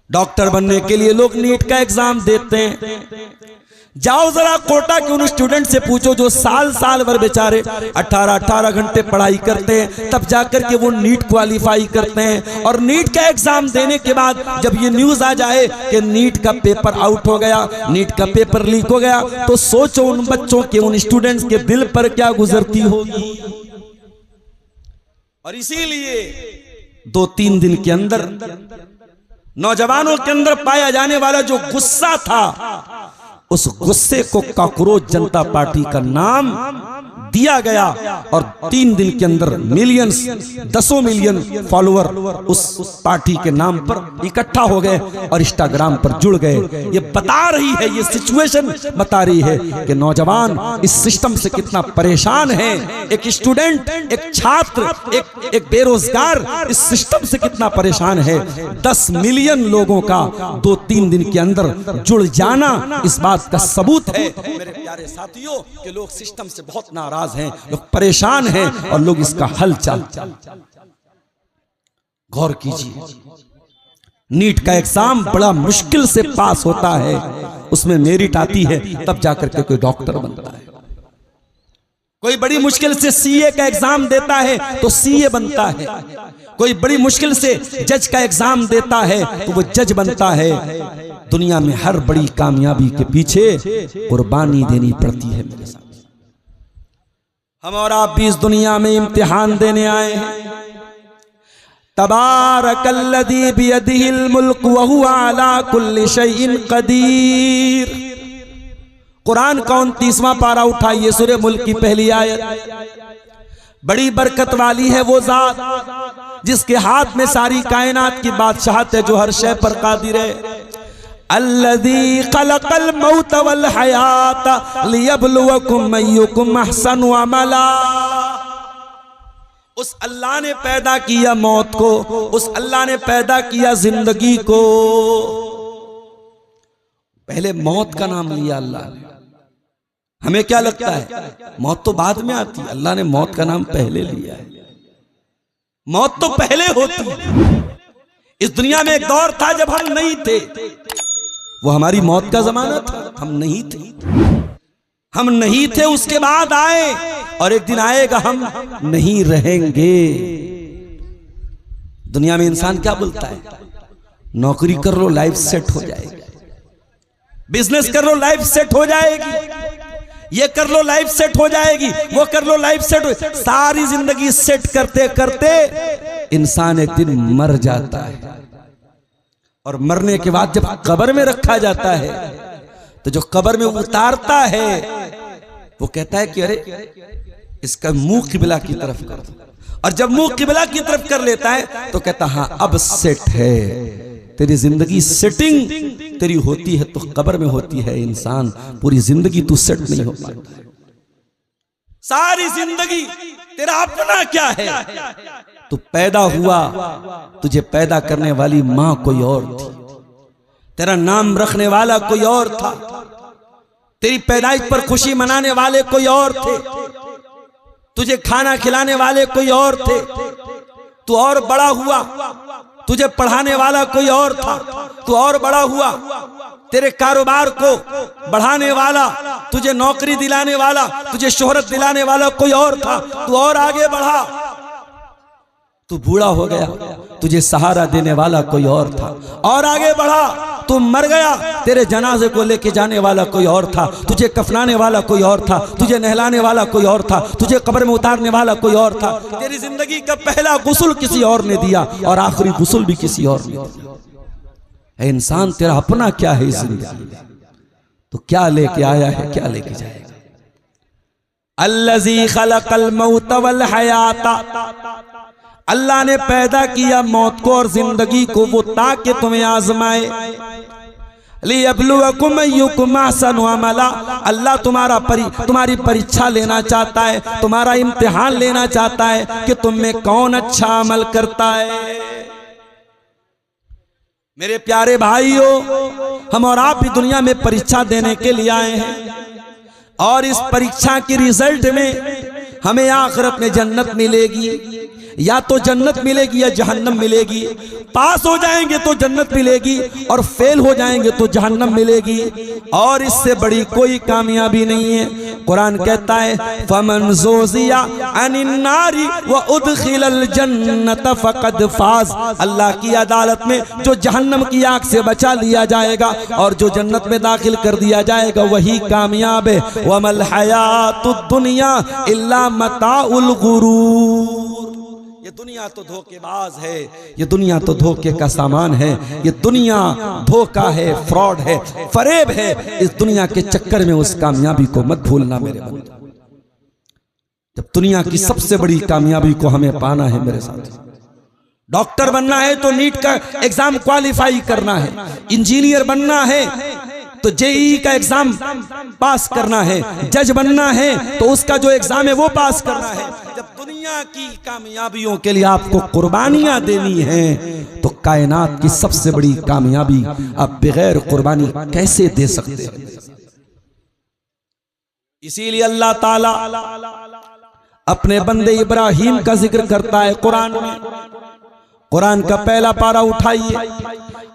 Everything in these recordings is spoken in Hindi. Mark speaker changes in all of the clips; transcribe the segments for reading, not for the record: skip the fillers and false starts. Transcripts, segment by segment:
Speaker 1: डॉक्टर बनने के लिए लोग नीट का एग्जाम देते हैं। जाओ जरा कोटा के उन स्टूडेंट से पूछो जो साल साल भर बेचारे 18-18 घंटे पढ़ाई करते हैं, तब जाकर के वो नीट क्वालिफाई करते हैं। और नीट का एग्जाम देने के बाद जब ये न्यूज आ जाए कि नीट का पेपर आउट हो गया, नीट का पेपर लीक हो गया, तो सोचो उन बच्चों के, उन स्टूडेंट्स के दिल पर क्या गुजरती होगी। और इसीलिए 2-3 दिन के अंदर नौजवानों के अंदर पाया जाने वाला जो गुस्सा था, उस गुस्से को कॉकरोच जनता पार्टी का नाम दिया गया। और 3 दिन के अंदर मिलियंस, 10 मिलियन फॉलोअर उस पार्टी के नाम पर इकट्ठा हो गए और इंस्टाग्राम पर जुड़ गए। ये बता रही है, ये सिचुएशन बता रही है कि नौजवान इस सिस्टम से कितना परेशान है। एक स्टूडेंट, एक छात्र, एक बेरोजगार इस सिस्टम से कितना परेशान है। 10 मिलियन लोगों का 2-3 दिन के अंदर जुड़ जाना इस बात का सबूत है मेरे प्यारे साथियों कि लोग सिस्टम से बहुत नाराज हैं, लोग परेशान हैं और लोग इसका हल चाहते। गौर कीजिए, नीट का एग्जाम बड़ा मुश्किल से पास होता है, उसमें मेरिट आती है, तब जाकर के कोई डॉक्टर बनता है। कोई बड़ी मुश्किल से सीए का एग्जाम देता है तो सीए बनता है। कोई बड़ी मुश्किल से जज का एग्जाम देता है तो वो जज बनता है। दुनिया में हर बड़ी कामयाबी के पीछे कुर्बानी देनी पड़ती है मेरे साथ। हम और आप भी इस दुनिया में इम्तिहान देने आए हैं। तबारकल्लज़ी बियदिहिल मुल्क व हुवा अला कुल्लि शैइन कदीर। कुरान का 29वां पारा उठाइए, सूरह मुल्क की पहली आयत। बड़ी बरकत वाली है वो जात जिसके हाथ में सारी कायनात की बादशाहत है, जो हर शय पर कादिर है। अल्लज़ी खलक़ल मौत वल हयात लियब्लुवकुम अय्युकुम अहसनु अमला। उस अल्लाह ने पैदा किया मौत को, उस अल्लाह ने पैदा किया जिंदगी को। पहले मौत का नाम लिया अल्लाह ने। हमें क्या लगता है मौत तो बाद में आती है, अल्लाह ने मौत का नाम पहले लिया है। मौत तो पहले होती है। इस दुनिया में एक दौर था जब हम नहीं थे, वो हमारी मौत का जमाना था। हम नहीं थे, हम नहीं थे, उसके बाद आए और एक दिन आएगा हम नहीं रहेंगे। दुनिया में इंसान क्या बोलता है, नौकरी कर लो लाइफ सेट हो जाएगी, बिजनेस कर लो लाइफ सेट हो जाएगी, ये कर लो लाइफ सेट हो जाएगी, वो कर लो लाइफ सेट हो। सारी जिंदगी सेट करते करते इंसान एक दिन मर जाता है। और मरने के बाद जब कब्र में रखा जाता है तो जो कब्र में उतारता है वो कहता है कि अरे इसका मुंह किबला की तरफ कर दो। और जब मुंह किबला की तरफ कर लेता है तो कहता हाँ अब सेट है। तेरी जिंदगी सेटिंग तेरी होती है तो कब्र में होती है इंसान, पूरी जिंदगी तू सेट नहीं हो पाता। सारी जिंदगी तेरा अपना क्या है, तू पैदा हुआ, तुझे पैदा करने वाली मां कोई और थी, तेरा नाम रखने वाला कोई और था, तेरी पैदाइश पर खुशी मनाने वाले कोई और थे, तुझे खाना खिलाने वाले कोई और थे, तू और बड़ा हुआ, तुझे पढ़ाने वाला कोई और था, तू और बड़ा हुआ, तेरे कारोबार को बढ़ाने वाला, तुझे नौकरी दिलाने वाला, तुझे शोहरत दिलाने वाला कोई और था, तू और आगे बढ़ा, तू बूढ़ा हो गया, तुझे सहारा देने वाला कोई और था, और आगे बढ़ा, तू मर गया, तेरे जनाजे को लेके जाने वाला कोई और था, तुझे कफनाने वाला कोई और था, तुझे नहलाने वाला कोई और था, तुझे कब्र में उतारने वाला कोई और था। तेरी जिंदगी का पहला गुस्ल किसी और ने दिया और आखिरी गुस्ल भी किसी और ने दिया। इंसान तेरा अपना क्या है इस जिंदगी, तो क्या लेके आया है, क्या लेके जाएगा। अल्लज़ी खलक़ल मौत वल हयाता, अल्लाह ने पैदा किया मौत को और जिंदगी को, वो ताकि तुम्हें आजमाए। लियब्लुवकुम अय्युकुम अहसनु अमला, अल्लाह तुम्हारी परीक्षा लेना चाहता है, तुम्हारा इम्तिहान लेना चाहता है कि तुम में कौन अच्छा अमल करता है। मेरे प्यारे भाइयों, हम और आप भी दुनिया में परीक्षा देने के लिए आए हैं और इस परीक्षा के रिजल्ट में हमें आखिरत में जन्नत मिलेगी या तो जन्नत मिलेगी या जहन्नम मिलेगी। पास हो जाएंगे तो जन्नत मिलेगी और फेल हो जाएंगे तो जहन्नम मिलेगी, और इससे बड़ी कोई कामयाबी नहीं है। कुरान कहता है फमन ज़ुज़िया अनिन नारी व उदखिलल जन्नत फ़क़द फ़ाज़। अल्लाह की अदालत में जो जहन्नम की आग से बचा लिया जाएगा और जो जन्नत में दाखिल कर दिया जाएगा वही कामयाब है। वमल हयातुद दुनिया इल्ला मताउल गुरूर। ये दुनिया तो धोखेबाज है, ये दुनिया तो धोखे का सामान है, ये दुनिया धोखा है, फ्रॉड है, फरेब है। इस दुनिया के चक्कर में उस कामयाबी को मत भूलना मेरे बंधु। जब दुनिया की सबसे बड़ी कामयाबी को हमें पाना है मेरे साथ, डॉक्टर बनना है तो नीट का एग्जाम क्वालिफाई करना है, इंजीनियर बनना है तो जेईई का एग्जाम पास करना है, जज बनना है तो उसका जो एग्जाम है वो पास करना है। जब दुनिया की कामयाबियों के लिए आपको कुर्बानियां देनी है तो कायनात की सबसे बड़ी कामयाबी आप बगैर कुर्बानी कैसे दे सकते हैं। इसीलिए अल्लाह ताला अपने बंदे इब्राहिम का जिक्र करता है कुरान में। कुरान का पहला पारा उठाइए,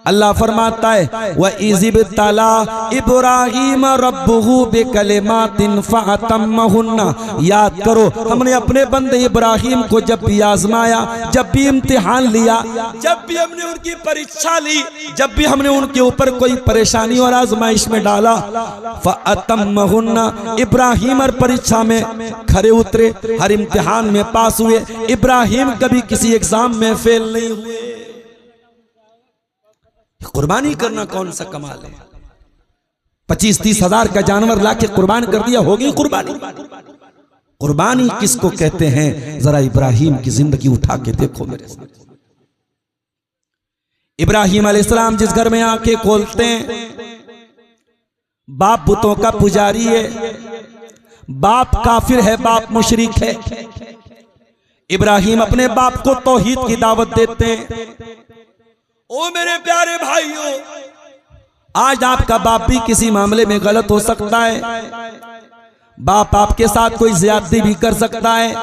Speaker 1: अल्लाह फरमाता है व इज़िब्तला इब्राहीम रब्बुहु बिकलिमातिन फअतम्महुन्ना। याद करो हमने अपने बंदे इब्राहिम को जब भी आजमाया, जब भी इम्तिहान लिया, जब भी हमने उनकी परीक्षा ली, जब भी हमने उनके ऊपर कोई परेशानी और आजमाइश में डाला, फअतम्महुन्ना। इब्राहिम हर परीक्षा में खरे उतरे, हर इम्तिहान में पास हुए। इब्राहिम कभी किसी एग्जाम में फेल नहीं हुए। कुर्बानी करना कौन सा कमाल है। 25-30 हजार का जानवर लाके कुर्बान कर दिया, होगी कुर्बानी। कुर्बानी किसको कहते हैं जरा इब्राहिम की जिंदगी उठा के देखो मेरे साथ। इब्राहिम अलैहिस्सलाम जिस घर में आंखें खोलते हैं, बाप बुतों का पुजारी है, बाप काफिर है, बाप मुशरिक है। इब्राहिम अपने बाप को तौहीद की दावत देते हैं। ओ मेरे प्यारे भाइयों, आज आपका बाप भी किसी मामले में गलत हो सकता है, बाप आपके साथ कोई ज्यादती भी कर सकता है,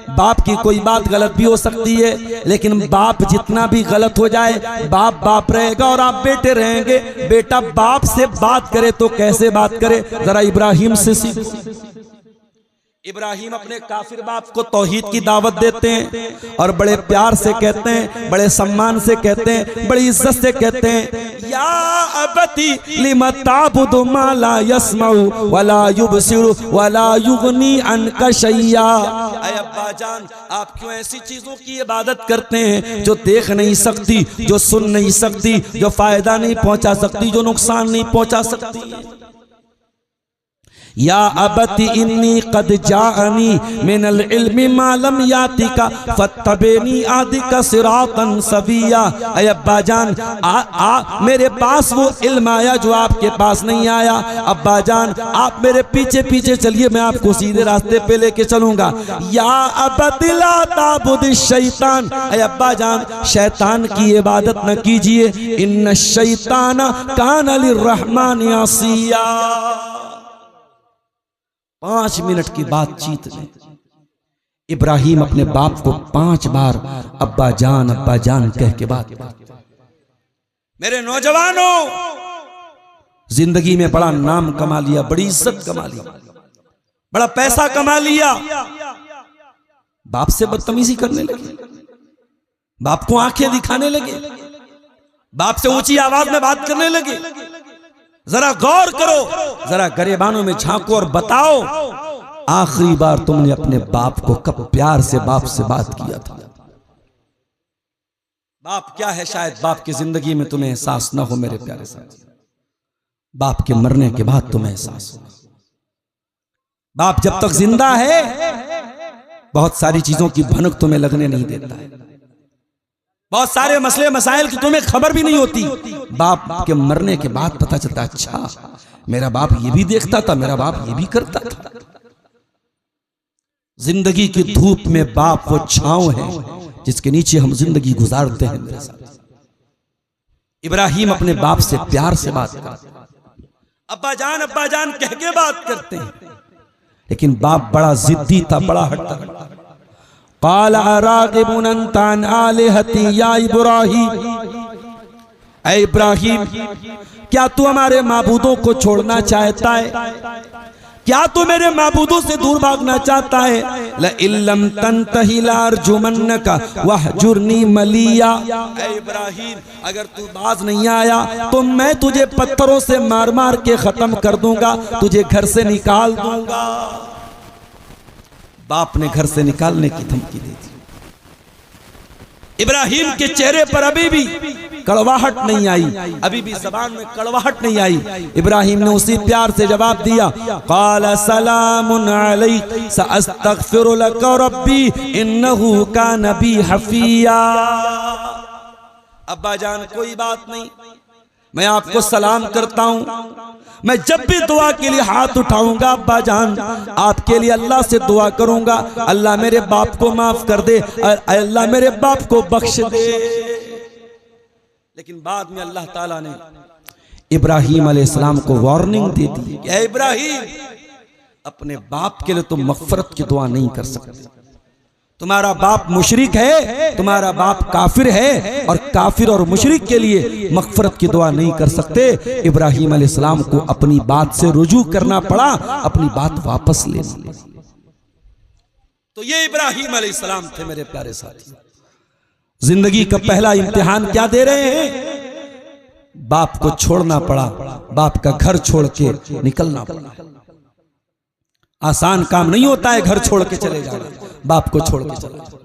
Speaker 1: बाप की कोई बात गलत भी हो सकती है, लेकिन बाप जितना भी गलत हो जाए बाप बाप रहेगा और आप बेटे रहेंगे। बेटा बाप से बात करे तो कैसे बात करे, जरा इब्राहिम से सीखो। इब्राहिम अपने काफिर बाप को तौहीद की दावत देते हैं और बड़े प्यार से कहते हैं, बड़े सम्मान से कहते हैं, बड़ी इज्जत से कहते हैं या अबती लिमा ताबुदु मा ला यस्माउ वला युबसिरु वला युगनी अन्का शैया। ऐ अब्बा जान, आप क्यों ऐसी चीजों की इबादत करते हैं जो देख नहीं सकती, जो सुन नहीं सकती, जो फायदा नहीं पहुंचा सकती, जो नुकसान नहीं पहुंचा सकती। या अबती इन्नी कद जाअनी मिनल इल्मी मा लम यातिका फत्तबिनी आदिका सिरातन सविया। ऐ अब्बा जान, मेरे पास वो इल्म आया जो आपके पास नहीं आया। अब्बा जान आप मेरे पीछे पीछे चलिए, मैं आपको सीधे रास्ते पे लेके चलूंगा। या अबती ला ताबुदिश शैतान। ऐ अब्बा जान शैतान की इबादत न कीजिए, इन्न शैतान कान लिर्रहमान असिया। 5 मिनट की बातचीत में इब्राहिम अपने बाप को 5 बार अब्बा जान कह के बात। मेरे नौजवानों, जिंदगी में बड़ा नाम कमा लिया, बड़ी इज्जत कमा ली, बड़ा पैसा कमा लिया, बाप से बदतमीजी करने लगे, बाप को आंखें दिखाने लगे, बाप से ऊंची आवाज में बात करने लगे। जरा गौर करो, जरा गरेबानों में झांको और बताओ आखिरी बार तुमने अपने बाप को कब प्यार से बाप से बात किया था। बाप क्या है शायद बाप की जिंदगी में तुम्हें एहसास ना हो मेरे प्यारे साथी। बाप के मरने के बाद तुम्हें एहसास हो। बाप जब तक जिंदा है बहुत सारी चीजों की भनक तुम्हें लगने नहीं देता है, बहुत सारे मसले मसाइल की तुम्हें खबर भी नहीं होती। बाप के मरने के बाद पता चलता, अच्छा मेरा बाप ये भी देखता था, मेरा बाप ये भी करता था। जिंदगी की धूप में बाप वो छांव है जिसके नीचे हम जिंदगी गुजारते हैं मेरे साथ। इब्राहिम अपने बाप से प्यार से बात करते हैं, अब्बा जान कह के बात करते हैं, लेकिन बाप बड़ा जिद्दी था, बड़ा हटता। क़ाल अराग़िबुन अन्ता अन आलिहती या इब्राहीम, ऐ इब्राहिम क्या तू हमारे माबूदों को छोड़ना चाहता है? क्या तू मेरे माबूदों से दूर भागना चाहता है? लइल्लम तंतही लारजुमन्नका वहजुरनी मलिया, ऐ इब्राहिम अगर तू बाज नहीं आया तो मैं तुझे पत्थरों से मार मार के खत्म कर दूंगा, तुझे घर से निकाल दूंगा। बाप ने घर से निकालने की धमकी दी थी। इब्राहिम के चेहरे पर अभी भी कड़वाहट नहीं आई, अभी भी ज़बान में कड़वाहट नहीं आई। इब्राहिम ने उसी प्यार से जवाब दिया, क़ाल सलामुन अलैक सअस्तग़फिरु लक रब्बी इन्नहु कान बी हफ़िया। अब्बा जान कोई बात नहीं, मैं आपको सलाम करता हूं। मैं जब भी दुआ के लिए हाथ उठाऊंगा अब्बा जान आपके लिए अल्लाह से दुआ करूंगा, अल्लाह मेरे बाप को माफ कर दे, अल्लाह मेरे बाप को बख्श दे। लेकिन बाद में अल्लाह ताला ने इब्राहिम अलैहिस्सलाम को वार्निंग दे दी, ऐ इब्राहिम अपने बाप के लिए तुम मग़फ़िरत की दुआ नहीं कर सकते। तुम्हारा बाप मुशरिक है, तुम्हारा बाप काफिर है, और काफिर और मुशरिक के लिए मग़फ़िरत की दुआ नहीं कर सकते। इब्राहिम अलैहिस्सलाम को अपनी बात से रुजू करना पड़ा, अपनी बात वापस ले ली। तो ये इब्राहिम अलैहिस्सलाम थे मेरे प्यारे साथी। जिंदगी का पहला इम्तिहान क्या दे रहे हैं? बाप को छोड़ना पड़ा, बाप का घर छोड़ के निकलना पड़ा। आसान काम नहीं होता है घर छोड़ के चले जाना, बाप को छोड़ के चले जाना।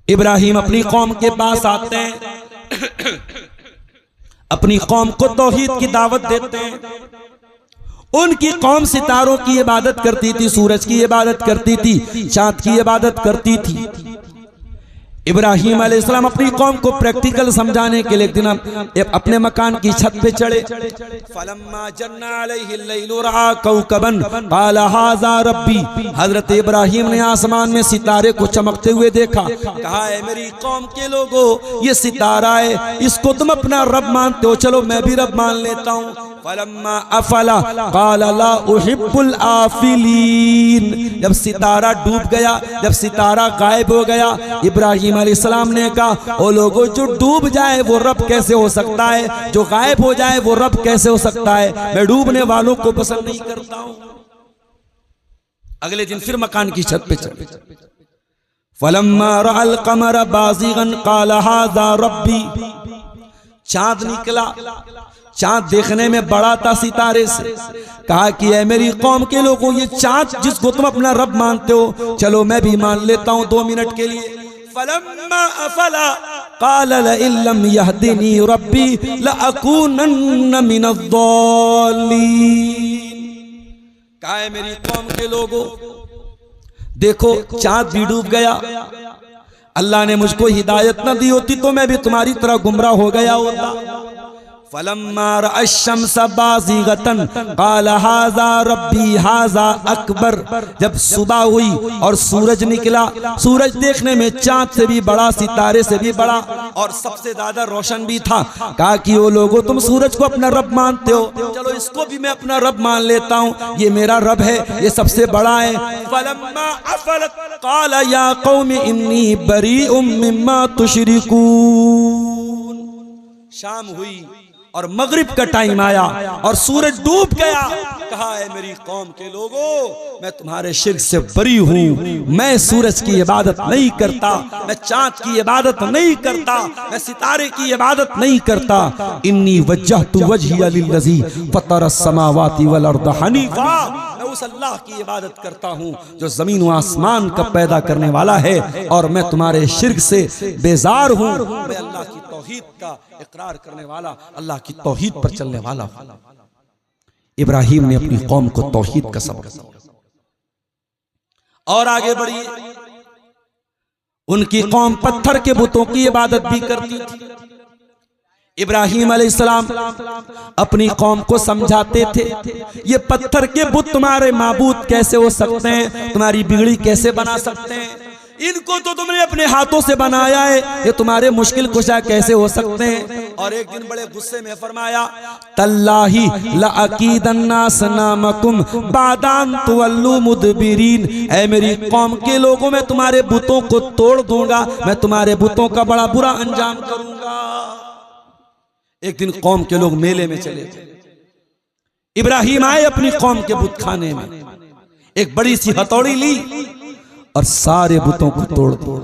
Speaker 1: इब्राहिम अपनी कौम के पास आते हैं, अपनी कौम को तौहीद की दावत देते हैं। उनकी कौम सितारों की इबादत करती थी, सूरज की इबादत करती थी, चांद की इबादत करती थी। इब्राहिम अलैहिस्सलाम अपनी कौम को प्रैक्टिकल समझाने के लिए एक दिन अपने मकान की छत पे चढ़े। फलम्मा जन्ना अलैहि लैलु रआ कौकबन क़ाल हाज़ा रब्बी, हजरत इब्राहिम ने आसमान में सितारे को चमकते हुए देखा, कहा है मेरी कौम के लोगों ये सितारा है, इसको तुम अपना रब मानते हो, चलो मैं भी रब मान लेता हूँ। फलम्मा अफला क़ाल ला उहिब्बुल आफिलीन, जब सितारा डूब गया, जब सितारा गायब हो गया, इब्राहिम अलैहिस्सलाम ने कहा ओ लोगों जो डूब जाए वो रब कैसे हो सकता है, जो गायब हो जाए वो रब कैसे हो सकता है, मैं डूबने वालों को पसंद नहीं करता हूं। अगले दिन फिर मकान की छत पे चढ़े। फलम्मा रअल क़मर बाज़िगन क़ाल हाज़ा रब्बी, चांद निकला, चांद देखने में बड़ा था सितारे से, कहा कि ऐ मेरी कौम के लोगों ये चांद जिसको तुम अपना रब मानते हो, चलो मैं भी मान लेता हूं 2 मिनट के लिए। फलम्मा अफला क़ाल लइल्लम यहदिनी रब्बी लअकूनन्न मिनज़ ज़ालिमीन, कहा है मेरी कौम के लोगों देखो चांद भी डूब गया, अल्लाह ने मुझको हिदायत न दी होती तो मैं भी तुम्हारी तरह गुमराह हो गया होता। फलम्मा रअश-शम्स बाज़िगतन क़ाल हाज़ा रब्बी हाज़ा अकबर, जब सुबह हुई और सूरज निकला, सूरज देखने में चांद से भी बड़ा, सितारे से भी बड़ा और सबसे ज्यादा रोशन भी था, कहा कि वो लोगों तुम सूरज को अपना रब मानते हो, चलो इसको भी मैं अपना रब मान लेता हूँ, ये मेरा रब है, ये सबसे बड़ा है। फलम्मा अफलत क़ाल या क़ौमी इन्नी बरीउम मिम्मा तुशरिकून, शाम हुई और मगरिब का टाइम आया और सूरज डूब गया, कहा है मेरी कौम के लोगों मैं तुम्हारे शिर्क से बरी हूँ, मैं सूरज की इबादत नहीं करता, मैं चांद की इबादत नहीं करता, मैं सितारे की इबादत नहीं करता। इन्नी वज्जहतु वजहिया लिल्लज़ी फ़तरस समावाति वल अर्द हनीफ़ा, मैं उस अल्लाह की इबादत करता हूँ जो जमीन व आसमान का पैदा करने वाला है, और मैं तुम्हारे शिर्क से बेजार हूँ, मैं अल्लाह की तौहीद का इकरार करने वाला, अल्लाह की तौहीद पर चलने वाला हूँ। इब्राहिम ने अपनी कौम को तौहीद का सबक दिया और आगे बढ़िए। उनकी कौम पत्थर के बुतों की इबादत भी करती थी। इब्राहिम अलैहिस्सलाम अपनी कौम को समझाते थे ये पत्थर के बुत तुम्हारे माबूद कैसे हो सकते हैं, तुम्हारी बिगड़ी कैसे बना सकते हैं। इनको तो तुमने अपने हाथों से बनाया है, ये तुम्हारे मुश्किल कुशा कैसे हो सकते हैं। और एक दिन बड़े गुस्से में फरमाया, तल्लाही लअकीदन्ना सनामकुम बादान तुवल्लू मुदबिरीन, ऐ मेरी कौम के लोगों में तुम्हारे बुतों को तोड़ दूंगा, मैं तुम्हारे बुतों का बड़ा बुरा अंजाम करूंगा। एक दिन कौम के लोग मेले में चले थे, इब्राहिम आए अपनी कौम के बुत खाने में, एक बड़ी सी हथौड़ी ली और सारे बुतों को तोड़ दिया।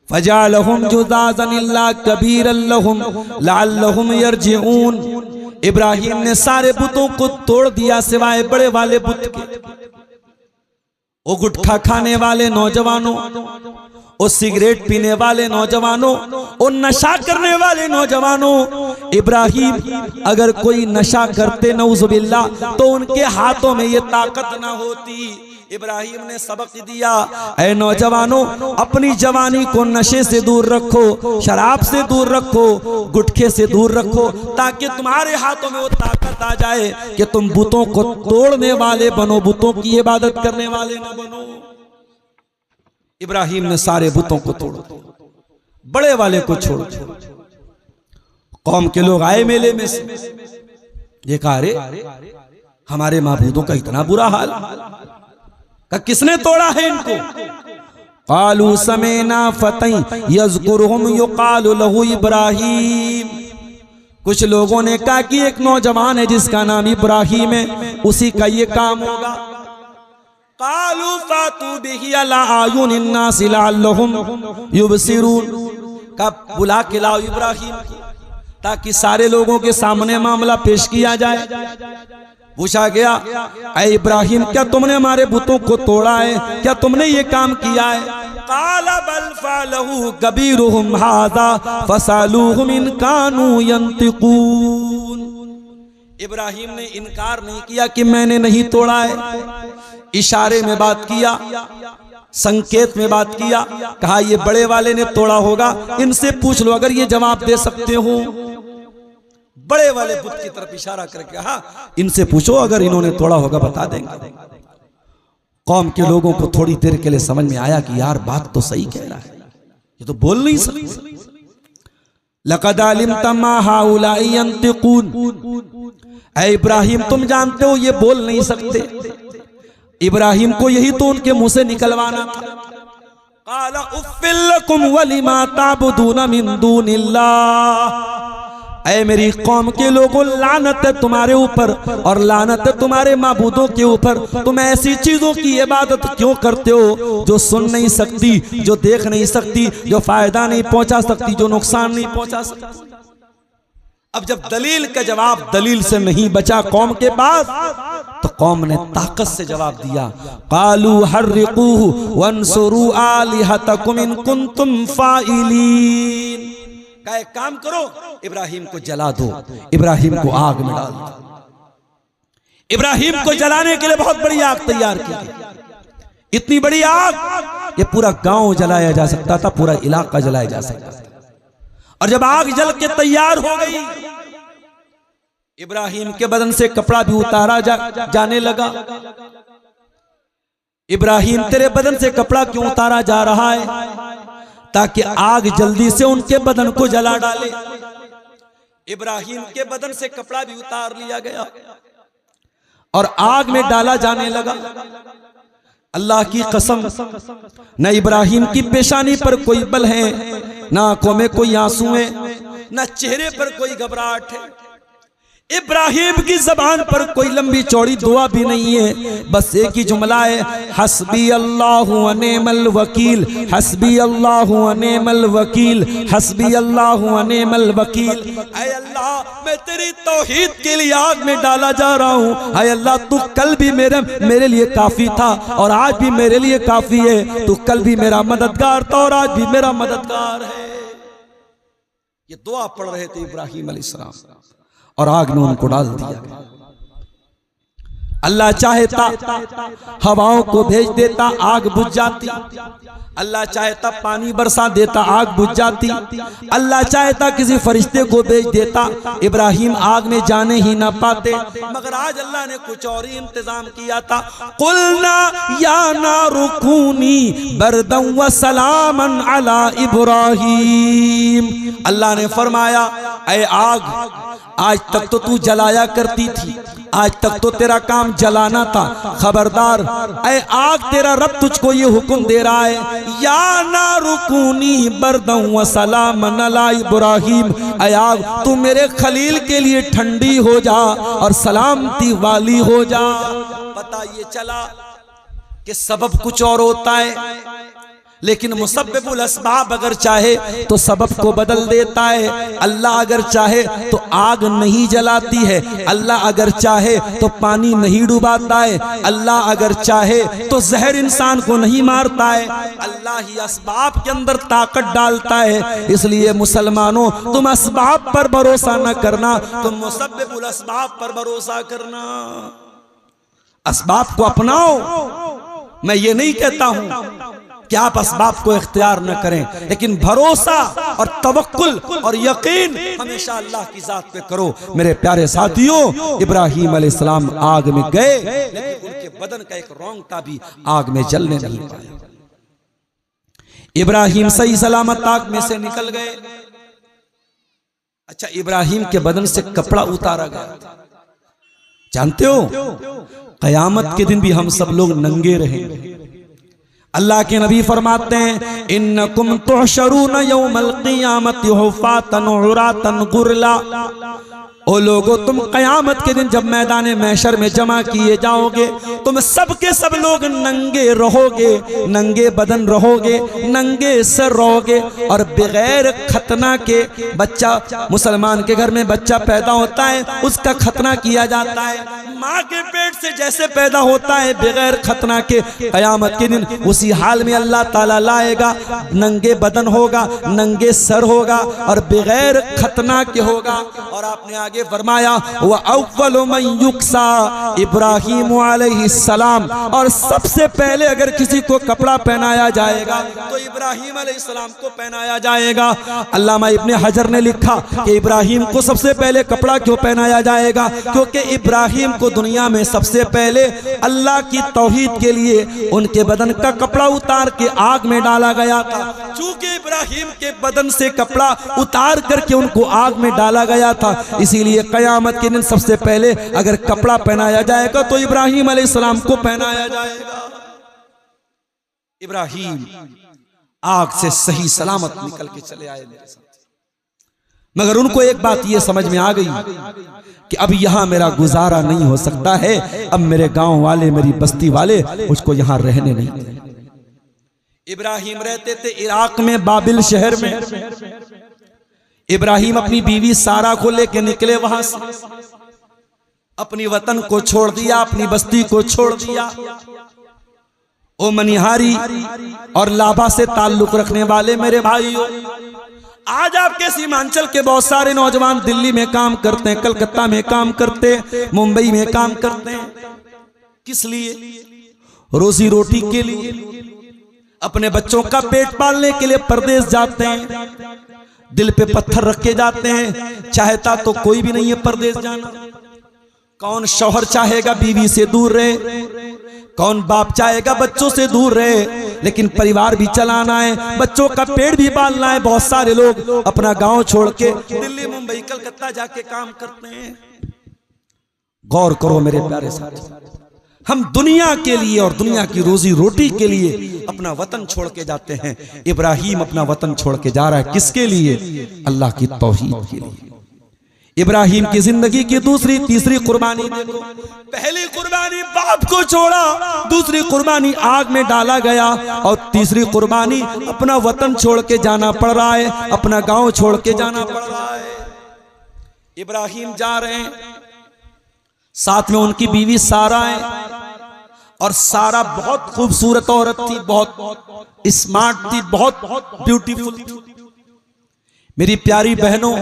Speaker 1: फजालहुम जुज़ाज़न इल्ला कबीरन लहुम लअल्लहुम यरजिऊन, इब्राहिम ने सारे बुतों को तोड़ दिया सिवाय बड़े वाले बुत के। वो गुटखा खाने वाले नौजवानों, वो सिगरेट पीने वाले नौजवानों, वो नशा करने वाले नौजवानों, इब्राहिम अगर कोई नशा करते नऊज़ुबिल्लाह तो उनके हाथों में ये ताकत ना होती। इब्राहिम ने सबक दिया, ऐ नौजवानों अपनी जवानी को नशे से दूर रखो, शराब से दूर रखो, गुटखे से दूर रखो, ताकि तुम्हारे हाथों में वो ताकत आ जाए कि तुम बुतों को तोड़ने वाले बनो, बुतों की इबादत करने वाले न बनो। इब्राहिम ने सारे बुतों को तोड़, बड़े वाले को छोड़। कौम के लोग आए मेले में से, ये कहा अरे हमारे माबूदों का इतना बुरा हाल, का किसने तोड़ा है इनको। कालू समेना फतई यज़कुरुहुम युकालु लहू इब्राहिम, कुछ लोगों ने कहा कि एक नौजवान है जिसका नाम इब्राहिम है, उसी का ये काम होगा। कालू फातू बिही अला आयुनिन नास लअल्लहुम युबसिरून, का बुला के लाओ इब्राहिम ताकि सारे लोगों के सामने मामला पेश किया जाए। पूछा गया, ऐ इब्राहिम क्या तुमने हमारे बुतों को तोड़ा है, क्या तुमने ये काम किया है। काला बल फअलहू कबीरुहुम हाज़ा फसअलूहुम इन कानू यंतिकून, इब्राहिम ने इनकार नहीं किया कि मैंने नहीं तोड़ा है, इशारे में बात किया, संकेत में बात किया, कहा ये बड़े वाले ने तोड़ा होगा, इनसे पूछ लो अगर ये जवाब दे सकते हो। बड़े वाले बुत की तरफ इशारा करके कहा, इनसे पूछो अगर इन्होंने तोड़ा होगा बता देंगे। कौम के लोगों को थोड़ी देर के लिए समझ में आया कि यार बात तो सही कह रहा है, ये तो बोल नहीं सकते। लक़द अलिमता मा हाउलाई यंतिकून, ऐ इब्राहिम तुम जानते हो ये बोल नहीं सकते। इब्राहिम को यही तो उनके मुंह से निकलवाना था। क़ाला उफ़्फ़िल लकुम वलिमा ताबुदून मिन दूनिल्लाह, ऐ मेरी कौम के लोगों लानत है तुम्हारे ऊपर और लानत है तुम्हारे माबूदों के ऊपर, तुम ऐसी चीजों की इबादत क्यों करते हो जो सुन नहीं सकती, जो देख नहीं सकती, जो फायदा नहीं पहुंचा सकती, जो नुकसान नहीं पहुंचा सकती। अब जब दलील का जवाब दलील से नहीं बचा कौम के पास, तो कौम ने ताकत से जवाब दिया, कालू हर्रिकूहु वंसुरू आलिहतकुम इन कुंतुम फाइलीन, का एक काम करो इब्राहिम को जला दो, इब्राहिम को आग में डाल दो। इब्राहिम को जलाने के लिए बहुत बड़ी आग तैयार की, इतनी बड़ी आग ये पूरा गांव जलाया जा सकता था, पूरा इलाका जलाया जा सकता था। और जब आग जल के तैयार हो गई, इब्राहिम के बदन से कपड़ा भी उतारा जाने लगा। इब्राहिम तेरे बदन से कपड़ा क्यों उतारा जा रहा है, ताकि आग जल्दी से उनके बदन को जला डाले। इब्राहिम के बदन से कपड़ा भी उतार लिया गया और आग में डाला जाने लगा। अल्लाह की कसम, न इब्राहिम की पेशानी पर कोई बल है, न आंखों में कोई आंसू है, न चेहरे पर कोई घबराहट है। इब्राहिम की जबान पर कोई लंबी चौड़ी दुआ भी नहीं है, बस एक ही जुमला है, हस्बी अल्लाहु व निअमल वकील, हस्बी अल्लाहु व निअमल वकील, हस्बी अल्लाहु व निअमल वकील। ऐ अल्लाह मैं तेरी तौहीद के लिए आग में डाला जा रहा हूँ। ऐ अल्लाह तू कल भी मेरे लिए काफी था और आज भी मेरे लिए काफी है, तू कल भी मेरा मददगार था और आज भी मेरा मददगार है। ये दुआ पढ़ रहे थे इब्राहिम अलैहिस्सलाम और आग में उनको डाल दिया। अल्लाह चाहता हवाओं को भेज देता, आग बुझ जाती। अल्लाह चाहता पानी बरसा देता, आग बुझ जाती। अल्लाह चाहता किसी फरिश्ते को भेज देता, इब्राहिम आग में जाने ही ना पाते। मगर आज अल्लाह ने कुछ और ही इंतजाम किया था। कुलना या नारु कूनी बरदन व सलामन अला इब्राहिम। अल्लाह ने फरमाया, ऐ आग, आज तक तो तू जलाया करती थी, आज तक तो तेरा काम जलाना था, खबरदार ऐ आग, तेरा रब तुझको ये हुक्म दे रहा है, या नारु कूनी बरदन व सलामन अला इब्राहिम। ऐ आग, तू मेरे खलील के लिए ठंडी हो जा और सलामती वाली हो जा। पता ये चला कि सबब कुछ और होता है, लेकिन मुसब्बिबुल अस्बाब अगर चाहे तो सबब को बदल देता है। अल्लाह अगर चाहे तो आग नहीं जलाती है, अल्लाह अगर चाहे तो पानी नहीं डुबाता है, अल्लाह अगर चाहे तो जहर इंसान को नहीं मारता है। अल्लाह ही अस्बाब के अंदर ताकत डालता है। इसलिए मुसलमानों, तुम अस्बाब पर भरोसा न करना, तुम मुसब्बिबुल अस्बाब पर भरोसा करना। अस्बाब को अपनाओ। मैं ये नहीं कहता हूं कि आप अस्बाब को इख्तियार न करें, लेकिन भरोसा और तवक्कुल और यकीन हमेशा अल्लाह की जात पे करो। मेरे प्यारे साथियों, इब्राहिम अलैहिस्सलाम आग में गए, लेकिन उनके बदन का एक रोंगटा भी आग में जलने नहीं पाया। इब्राहिम सही सलामत आग में से निकल गए। अच्छा, इब्राहिम के बदन से कपड़ा उतारा गया। जानते हो, कयामत के दिन भी हम सब लोग नंगे रहेंगे। अल्लाह के नबी फरमाते हैं, इन्नकुम तुहशरून यौमल क़ियामति हुफ़ातन उरातन गुरला। ओ लोगो, तुम कयामत के दिन जब मैदान महशर में जमा किए जाओगे, तुम सब के सब लोग नंगे रहोगे, नंगे बदन रहोगे, नंगे सर रहोगे, और बगैर खतना के बच्चा, मुसलमान के घर में बच्चा पैदा होता है, उसका खतना किया जाता है। माँ के पेट से जैसे पैदा होता है बगैर खतना के, कयामत के दिन उसी हाल में अल्लाह ताला लाएगा। नंगे बदन होगा, नंगे सर होगा और बगैर खतना के होगा। और आपने आगे फरमाया, व अव्वलु मन युक्सा इब्राहिम अलैहिस्सलाम, और सबसे पहले अगर किसी को कपड़ा पहनाया जाएगा तो इब्राहिम अलैहिस्सलाम को पहनाया जाएगा। अल्लामा इब्ने हजर ने लिखा कि इब्राहिम को सबसे पहले कपड़ा क्यों पहनाया जाएगा? क्योंकि इब्राहिम को दुनिया में सबसे पहले अल्लाह की तौहीद के लिए उनके बदन का कपड़ा उतार के आग में डाला गया था। चूंकि इब्राहिम के बदन से कपड़ा उतार करके उनको आग में डाला गया था, इसीलिए कयामत के दिन सबसे पहले अगर कपड़ा पहनाया जाएगा तो इब्राहिम अलैहिस्सलाम को पहनाया जाएगा। इब्राहिम आग से सही सलामत निकल के चले आए मेरे साथ, मगर उनको एक बात ये समझ में आ गई कि अब यहां मेरा गुजारा नहीं हो सकता है। अब मेरे गांव वाले, मेरी बस्ती वाले मुझको यहां रहने नहीं देंगे। इब्राहिम रहते थे इराक में, बाबिल शहर में। इब्राहिम अपनी बीवी सारा को लेके निकले वहां से, अपनी वतन को छोड़ दिया, अपनी बस्ती को छोड़ दिया। ओ मनिहारी और लाभा से ताल्लुक रखने वाले मेरे भाइयों, आज आपके सीमांचल के बहुत सारे नौजवान दिल्ली में काम करते हैं, कलकत्ता में काम करते हैं, मुंबई में काम करते हैं। किस लिए? रोजी रोटी के लिए, अपने बच्चों का पेट पालने के लिए परदेश जाते हैं। दिल पे पत्थर रख के जाते हैं। चाहता तो कोई भी नहीं है परदेश जाना। कौन शौहर चाहेगा बीवी से दूर रहे? कौन बाप चाहेगा बच्चों से दूर रहे? लेकिन परिवार भी चलाना है, बच्चों का पेट भी पालना है। बहुत सारे लोग अपना गांव छोड़ के दिल्ली, मुंबई, कलकत्ता जाके काम करते हैं। गौर करो मेरे प्यारे साथी, हम दुनिया के लिए और दुनिया की रोजी रोटी के लिए अपना वतन छोड़ के जाते हैं। इब्राहिम अपना वतन छोड़ के जा रहा है, किसके लिए? अल्लाह की तौहीद के लिए। इब्राहिम की जिंदगी की दूसरी तीसरी कुर्बानी देखो। पहली कुर्बानी बाप को छोड़ा, दूसरी कुर्बानी आग में डाला गया, और तीसरी कुर्बानी अपना वतन छोड़ के जाना पड़ रहा है, अपना गांव छोड़ के जाना पड़ रहा है। इब्राहिम जा रहे हैं, साथ में उनकी बीवी सारा है। और सारा बहुत खूबसूरत औरत थी, बहुत स्मार्ट थी, बहुत ब्यूटीफुल थी। मेरी प्यारी बहनों,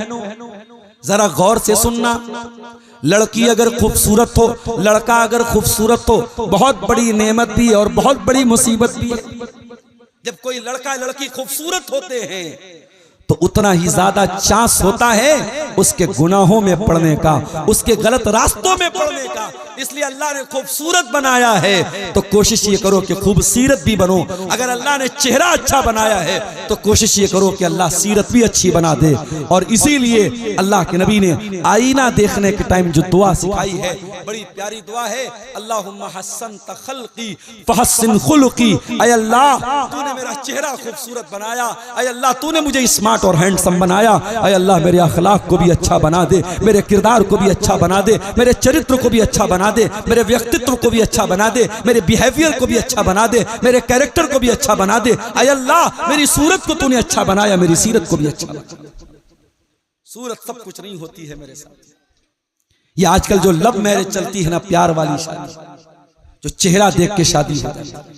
Speaker 1: जरा गौर से सुनना, लड़की अगर खूबसूरत हो, लड़का अगर खूबसूरत हो, बहुत बड़ी नेमत भी है और बहुत बड़ी मुसीबत भी है। जब कोई लड़का लड़की खूबसूरत होते हैं तो उतना ही ज्यादा चांस होता है उसके गुनाहों में पड़ने का, उसके गलत रास्तों में पड़ने का। इसलिए अल्लाह ने खूबसूरत बनाया है तो कोशिश ये करो कि खूबसीरत भी बनो। अगर अल्लाह ने चेहरा अच्छा बनाया है तो कोशिश ये करो कि अल्लाह सीरत भी अच्छी बना दे। और इसीलिए अल्लाह के नबी ने आईना देखने के टाइम जो दुआ सिखाई है, बड़ी प्यारी दुआ है, अल्लाहुम्मा हस्सनत खल्क़ी फहस्सिन खुलुक़ी। ऐ अल्लाह तूने मेरा चेहरा खूबसूरत बनाया, ऐ अल्लाह तूने मुझे स्मार्ट और हैंडसम बनाया, ऐ अल्लाह मेरे अखलाक को भी अच्छा बना दे, मेरे किरदार को भी अच्छा बना दे, मेरे चरित्र को भी अच्छा बना दे, मेरे व्यक्तित्व को भी अच्छा बना दे, मेरे बिहेवियर को भी अच्छा बना दे, मेरे कैरेक्टर को भी अच्छा बना दे। ऐ अल्लाह मेरी सूरत को तूने अच्छा बनाया, मेरी सीरत को भी अच्छा बना। सूरत सब कुछ नहीं होती है मेरे साथ। ये आजकल जो लव मैरिज चलती है ना, प्यार वाली शादी, जो चेहरा देख के शादी हो जाती है,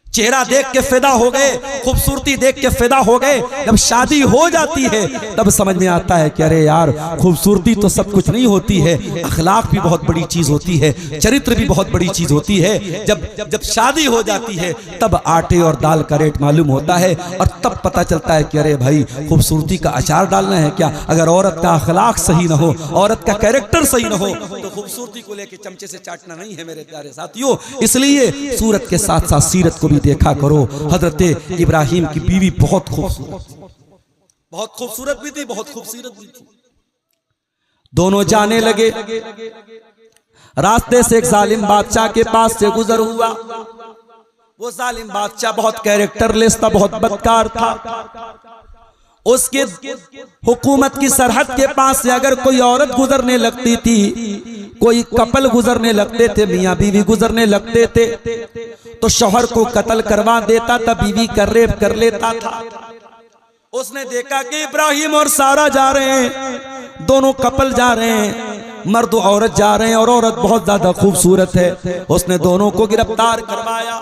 Speaker 1: चेहरा देख के फिदा हो गए, खूबसूरती देख के फिदा हो गए। जब शादी हो जाती है तब समझ में आता है कि अरे यार खूबसूरती तो सब कुछ नहीं होती है, अखलाक भी बहुत बड़ी चीज होती है, चरित्र भी बहुत बड़ी चीज होती है। जब शादी हो जाती है तब आटे और दाल का रेट मालूम होता है और तब पता चलता है कि अरे भाई खूबसूरती का अचार डालना है क्या। अगर औरत का अखलाक सही ना हो, औरत का कैरेक्टर सही ना हो तो खूबसूरती को लेके चमचे से चाटना नहीं है मेरे प्यारे साथियों। इसलिए सूरत के साथ साथ सीरत को भी देखा करो। हजरत इब्राहिम की बीवी बहुत खूबसूरत भी थी, बहुत खूबसूरत भी थी। दोनों जाने लगे, रास्ते से एक जालिम बादशाह के पास से गुजर हुआ। वो जालिम बादशाह बहुत कैरेक्टरलेस था, बहुत बदकार था। उसके हुकूमत की सरहद के पास से अगर कोई औरत गुजरने लगती थी, कोई कपल गुजरने लगते थे, मियाँ बीवी गुजरने लगते थे, तो शौहर को कत्ल करवा देता था, बीवी का रेप कर लेता था। उसने देखा कि इब्राहिम और सारा जा रहे हैं, दोनों कपल जा रहे हैं, मर्द औरत जा रहे हैं और औरत बहुत ज्यादा खूबसूरत है। उसने दोनों को गिरफ्तार करवाया।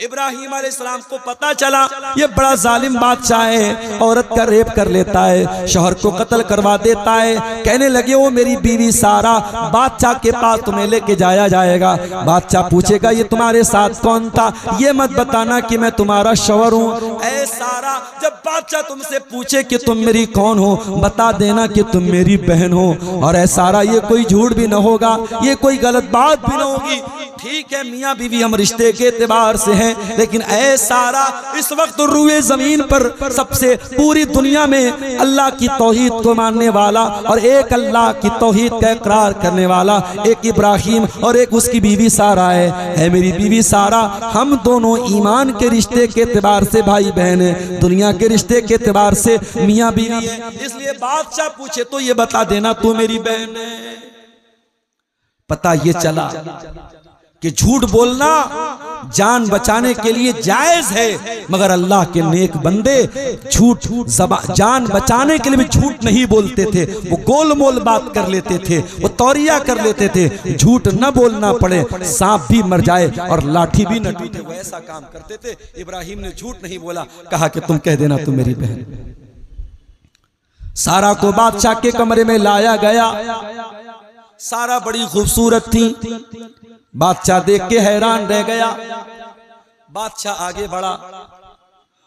Speaker 1: इब्राहिम अलैहिस्सलाम को पता चला ये बड़ा जालिम बादशाह है, औरत का रेप कर लेता है, शौहर को कत्ल करवा देता है। कहने लगे वो मेरी बीवी सारा बादशाह के पास तुम्हें लेके जाया जाएगा। बादशाह पूछेगा ये तुम्हारे साथ कौन था, ये मत बताना कि मैं तुम्हारा शौहर हूँ। ऐ सारा, जब बादशाह तुमसे पूछे कि तुम मेरी कौन हो, बता देना कि तुम मेरी बहन हो। और ऐ सारा, ये कोई झूठ भी न होगा, ये कोई गलत बात भी न होगी। ठीक है मियाँ बीवी हम रिश्ते के एतबार से हैं, लेकिन ऐ सारा, इस वक्त रुए जमीन पर सबसे पूरी दुनिया में अल्लाह की तौहीद को मानने वाला और एक अल्लाह की तौहीद का इकरार करने वाला एक इब्राहिम और एक उसकी बीवी सारा है मेरी बीवी सारा, हम दोनों ईमान के रिश्ते के एतबार से भाई बहन है, दुनिया के रिश्ते के एतबार से मियाँ बीवी है। इसलिए बादशाह पूछे तो ये बता देना तू मेरी बहन है। पता ये चला कि झूठ बोलना जान बचाने के लिए जायज है, मगर अल्लाह के नेक बंदे झूठ जान बचाने के लिए भी झूठ नहीं बोलते थे। वो गोल मोल बात कर लेते थे, वो तौरिया कर लेते थे। झूठ न बोलना पड़े, सांप भी मर जाए और लाठी भी न टूटे, वो ऐसा काम करते थे। इब्राहिम ने झूठ नहीं बोला, कहा कि तुम कह देना तुम मेरी बहन। सारा को बादशाह के कमरे में लाया गया। सारा बड़ी खूबसूरत थी। बादशाह देख के हैरान रह गया। बादशाह आगे बढ़ा,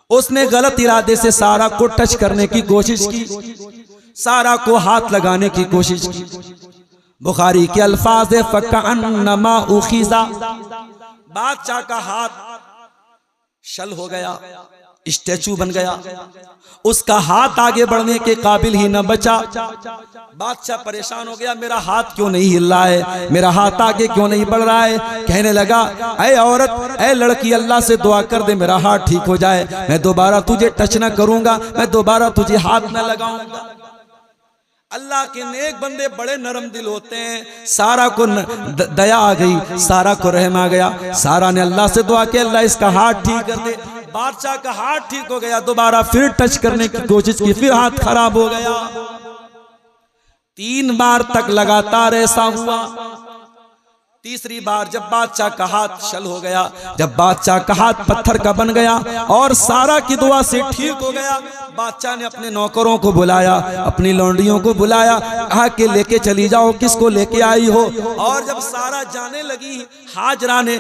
Speaker 1: उसने गलत इरादे से सारा को टच करने की कोशिश की, सारा को हाथ लगाने की कोशिश की। बुखारी के अल्फाज है फकअन्नमा उखिज़ा, बादशाह का हाथ शल हो गया, स्टैचू बन गया, उसका हाथ आगे बढ़ने के काबिल ही न बचा। बादशाह परेशान हो गया, मेरा हाथ क्यों नहीं हिल रहा है, मेरा हाथ आगे क्यों नहीं बढ़ रहा है। कहने लगा, ऐ औरत, ऐ लड़की, अल्लाह से दुआ कर दे मेरा हाथ ठीक हो जाए, मैं दोबारा तुझे टच न करूंगा, मैं दोबारा तुझे हाथ न लगाऊंगा। अल्लाह के नेक बंदे बड़े नरम दिल होते हैं। सारा को दया आ गई, सारा को रहम आ गया। सारा ने अल्लाह से दुआ की, अल्लाह इसका हाथ ठीक कर दे। बादशाह का हाथ ठीक हो गया, दोबारा फिर टच करने की कोशिश की, फिर हाथ खराब हो गया। 3 बार तक लगातार ऐसा हुआ। तीसरी बार जब बादशाह का हाथ शल हो गया, जब बादशाह का हाथ पत्थर का बन गया और सारा की दुआ से ठीक हो गया, बादशाह ने अपने नौकरों को बुलाया, अपनी लौंडियों को बुलाया, कहा के लेके चली जाओ, किसको लेके आई हो। और जब सारा जाने लगी, हाजरा ने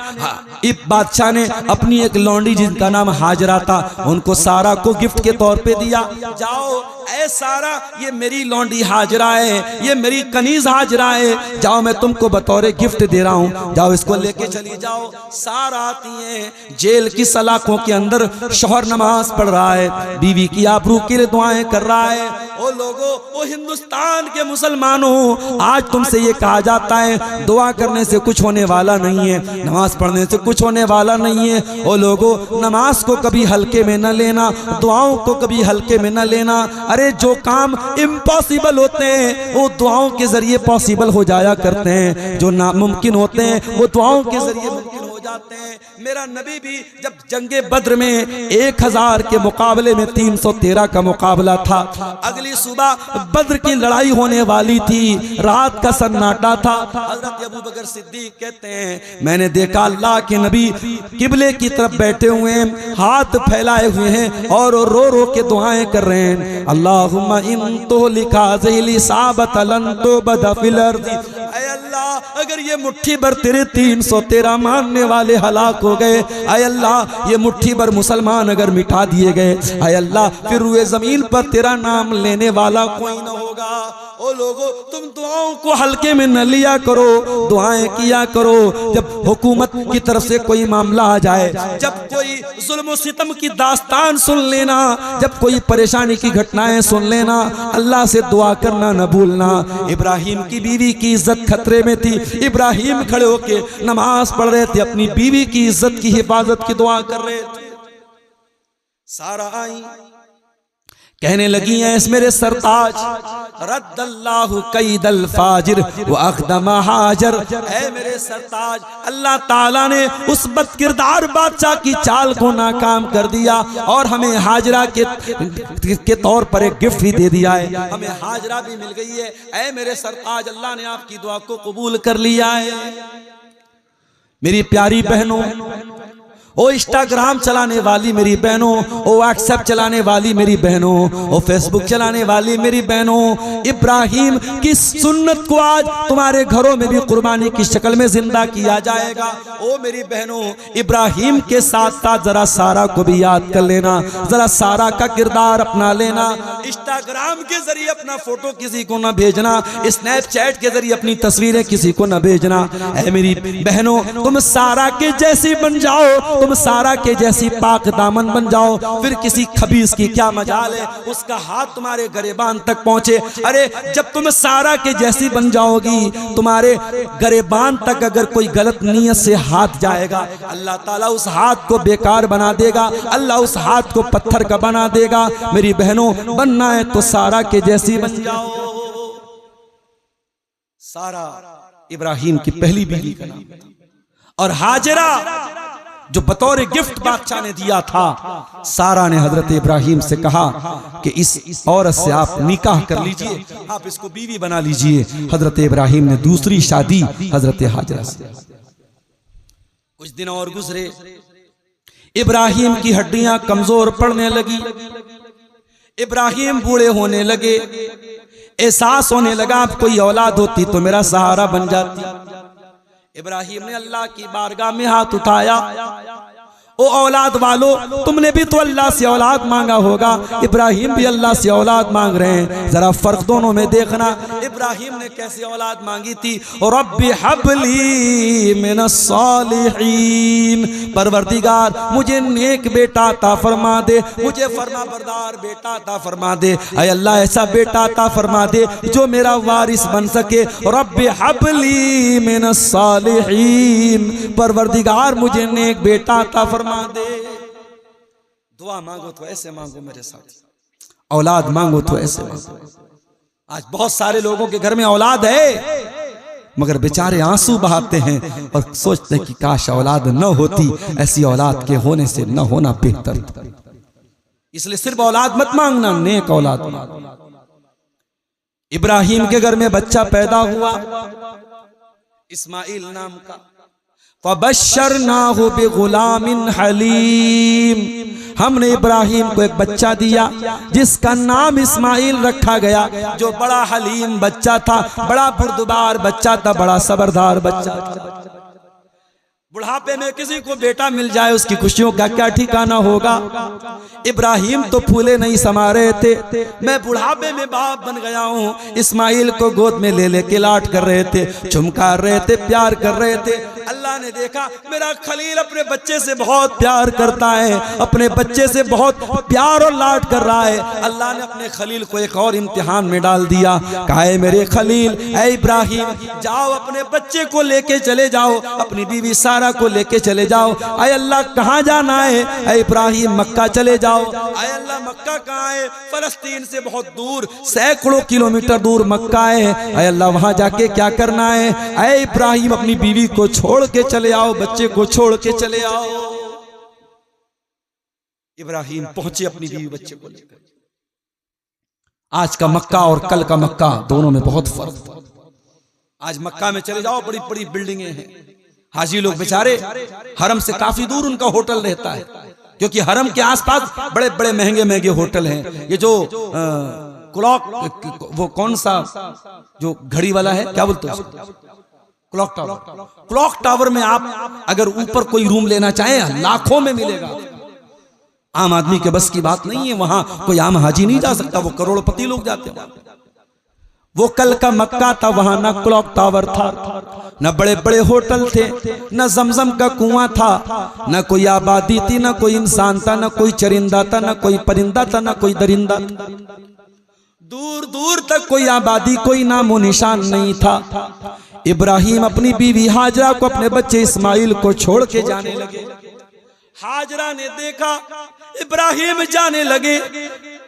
Speaker 1: बादशाह ने अपनी एक लौंडी जिनका नाम हाजरा था, उनको सारा को गिफ्ट के तौर पे दिया। जाओ ऐ सारा, ये मेरी लौंडी हाजरा है, ये मेरी कनीज हाजरा है, जाओ मैं तुमको बतौर गिफ्ट दे रहा हूं, जाओ इसको लेके चली जाओ। सारा आती है, जेल की सलाखों के अंदर शौहर नमाज पढ़ रहा है, बीवी की आबरू के लिए दुआएं कर रहा है। ओ लोगों, ओ हिंदुस्तान के मुसलमानों, आज तुमसे ये कहा जाता है दुआ करने से कुछ होने वाला नहीं है, नमाज पढ़ने से कुछ होने वाला नहीं है। ओ लोगों, नमाज को कभी हल्के में न लेना, दुआओं को कभी हल्के में न लेना। अरे जो काम इम्पॉसिबल होते हैं वो दुआओं के जरिए पॉसिबल हो जाया करते हैं, जो नामुमकिन होते हैं वो दुआओं के जरिए मुमकिन हो जाते हैं। मेरा नबी भी जब जंगे बद्र में 1000 के मुकाबले में 313 का मुकाबला था, अगली सुबह बद्र की लड़ाई होने वाली थी, रात का सन्नाटा था। हजरत अबू बकर सिद्दीक कहते हैं मैंने देखा अल्लाह के नबी किबले की तरफ बैठे हुए हैं, हाथ फैलाए हुए हैं और रो रो के दुआएं कर रहे हैं। अल्लाहुम्मा इन तो लिखा ज़ैली साबत लन तो बदफिल अर्दी, ऐ अल्लाह अगर ये मुट्ठी भर तेरे 313 मानने वाले हलाक हो गए, ऐ अल्लाह ये मुट्ठी भर मुसलमान अगर मिटा दिए गए, ऐ अल्लाह फिर रुए जमीन पर तेरा नाम लेने वाला कोई न होगा। ओ लोगों, तुम दुआओं को हल्के में न लिया करो, दुआएं किया करो। जब हुकूमत की तरफ से कोई मामला आ जाए, जब कोई जुल्म सितम की दास्तान सुन लेना, जब कोई परेशानी की घटनाएं सुन लेना, अल्लाह से दुआ करना न भूलना। इब्राहिम की बीवी की इज्जत खतरे में थी, इब्राहिम खड़े होके नमाज पढ़ रहे थे, अपनी बीवी की इज्जत की हिफाजत की दुआ कर रहे थे। सारा आई कहने लगी हैं इस मेरे सरताज, रद्दल्लाहु कैदल फाजिर व अखदम हाजर, ऐ मेरे सरताज अल्लाह ताला ने उस बदकिरदार बादशाह की चाल को नाकाम कर दिया और हमें हाजरा के तौर पर एक गिफ्ट भी दे दिया है, हमें हाजरा भी मिल गई है। ऐ मेरे सरताज अल्लाह ने आपकी दुआ को कबूल कर लिया है। मेरी प्यारी बहनों, ओ इंस्टाग्राम चलाने वाली मेरी बहनों, ओ व्हाट्सएप चलाने वाली मेरी बहनों, ओ फेसबुक चलाने वाली मेरी बहनों, इब्राहिम की सुन्नत को आज तुम्हारे घरों में भी कुर्बानी की शक्ल में जिंदा किया जाएगा। ओ मेरी बहनों, इब्राहिम के साथ साथ जरा सारा को भी याद कर लेना, जरा सारा का किरदार अपना लेना। इंस्टाग्राम के जरिए अपना फोटो किसी को न भेजना, स्नैपचैट के जरिए अपनी तस्वीरें किसी को न भेजना। ऐ मेरी बहनों, तुम सारा के जैसी बन जाओ, तुम सारा के जैसी पाक दामन बन जाओ, फिर किसी खबीस की क्या मजाल है उसका हाथ तुम्हारे गरेबान तक पहुंचे। अरे जब तुम सारा के जैसी बन जाओगी, तुम्हारे गरेबान तक अगर कोई गलत नीयत से हाथ जाएगा, अल्लाह ताला उस हाथ को बेकार बना देगा, अल्लाह उस हाथ को पत्थर का बना देगा। मेरी बहनों, बनना है तो सारा के जैसी बन जाओ। सारा इब्राहिम की पहली बीवी का नाम था, और हाजरा जो बतौर गिफ्ट बादशाह ने दिया था। सारा ने हजरत इब्राहिम से कहा कि इस औरत से आप निकाह कर लीजिए, आप इसको बीवी बना लीजिए। हजरत इब्राहिम ने दूसरी शादी हजरत हाजरा से। कुछ दिन और गुजरे, इब्राहिम की हड्डियां कमजोर पड़ने लगी, इब्राहिम बूढ़े होने लगे, एहसास होने लगा अब कोई औलाद होती तो मेरा सहारा बन जाती। इब्राहिम ने अल्लाह की बारगाह में हाथ उठाया, ओ औलाद वालो, तुमने भी तो अल्लाह से औलाद मांगा होगा, इब्राहिम भी अल्लाह से औलाद मांग रहे हैं। जरा फर्क दोनों में देखना, इब्राहिम ने कैसे औलाद मांगी थी, रब्बी हबली मिनस सालिहीन, परवरदिगार मुझे नेक बेटा अता फरमा दे, मुझे फरमा बरदार बेटा अता फरमा दे। ऐ अल्लाह ऐसा बेटा अता फरमा दे जो मेरा वारिस बन सके। रब्बी हबली मिनस सालिहीन, परवरदिगार मुझे नेक बेटा अता फरमा दे। दुआ मांगो तो ऐसे मांगो मेरे साथ, औलाद मांगो तो ऐसे मांगो। आज बहुत सारे लोगों के घर में औलाद है, मगर बेचारे आंसू बहाते हैं और सोचते हैं कि काश औलाद न होती, ऐसी औलाद के होने से न होना बेहतर। इसलिए सिर्फ औलाद मत मांगना, नेक औलाद मांगो। इब्राहिम के घर में बच्चा पैदा हुआ, इस्माइल नाम का। फबश्शरनाहु बिगुलामिन हलीम, हमने इब्राहिम को एक बच्चा दिया जिसका नाम इस्माइल रखा गया, जो बड़ा हलीम बच्चा था, बड़ा बुर्दबार बच्चा था, बड़ा सबरदार बच्चा था। बुढ़ापे में किसी को बेटा मिल जाए उसकी खुशियों का क्या ठिकाना होगा। इब्राहिम तो फूले नहीं समा रहे थे, मैं बुढ़ापे में बाप बन गया हूँ। इस्माइल को गोद में ले लेके लाड कर रहे थे, चुमकार रहे थे, प्यार कर रहे थे। अल्लाह ने देखा मेरा खलील अपने बच्चे से बहुत प्यार करता है, अपने बच्चे से बहुत प्यार और लाड कर रहा है। अल्लाह ने अपने खलील को एक और इम्तिहान में डाल दिया। कहा है मेरे खलील, ऐ इब्राहिम, जाओ अपने बच्चे को लेके चले जाओ, अपनी बीवी सारा को लेके चले जाओ। आय अल्लाह कहाँ जाना है? ऐ इब्राहिम मक्का चले जाओ। आय अल्लाह मक्का कहाँ है? फलस्तीन से बहुत दूर, सैकड़ों किलोमीटर दूर मक्का है। आय अल्लाह वहां जाके क्या करना है? ऐ इब्राहिम अपनी बीवी को छोड़ के चले आओ, बच्चे को छोड़ के चले आओ। इब्राहिम पहुंचे अपनी बीवी बच्चे को लेकर। आज का मक्का और कल का मक्का दोनों में बहुत फर्क था। आज मक्का में चले जाओ, बड़ी बड़ी बिल्डिंगें हैं, हाजी लोग बेचारे हरम से काफी दूर उनका होटल रहता है, क्योंकि हरम के आसपास बड़े बड़े महंगे महंगे होटल हैं। ये जो क्लॉक, वो कौन सा जो घड़ी वाला है, क्या बोलते हैं उसको? Clock tower. क्लॉक टावर में आप अगर ऊपर कोई रूम लेना चाहें लाखों में मिलेगा। आम आदमी के बस की बात नहीं है, वहां कोई आम हाजी नहीं जा सकता, वो करोड़पति लोग जाते हैं। वो कल का मक्का था, वहां ना क्लॉक टावर था, न बड़े बड़े होटल थे, न जमजम का कुआं था, न कोई आबादी थी, न कोई इंसान था, न कोई चरिंदा था, न कोई परिंदा था, न कोई दरिंदा था। दूर दूर तक कोई आबादी, कोई नामो निशान नहीं था। इब्राहिम अपनी बीवी हाजरा को, अपने बच्चे इस्माइल को छोड़ के जाने लगे। हाजरा ने देखा इब्राहिम जाने लगे,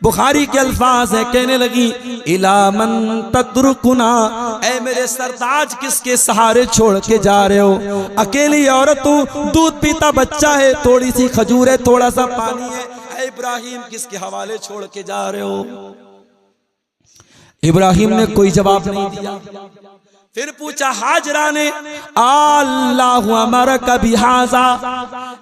Speaker 1: बुखारी के अल्फाज है, कहने लगी इला मन तत्रुकुना, ऐ मेरे सरताज किसके सहारे छोड़ के जा रहे हो? अकेली औरत हूँ, दूध पीता बच्चा है, थोड़ी सी खजूर है, थोड़ा सा पानी है, ऐ इब्राहिम किसके हवाले छोड़ के जा रहे हो? इब्राहिम ने कोई जवाब नहीं दिया। फिर पूछा हाजरा ने, अल्लाहु अमरा का बिहाजा,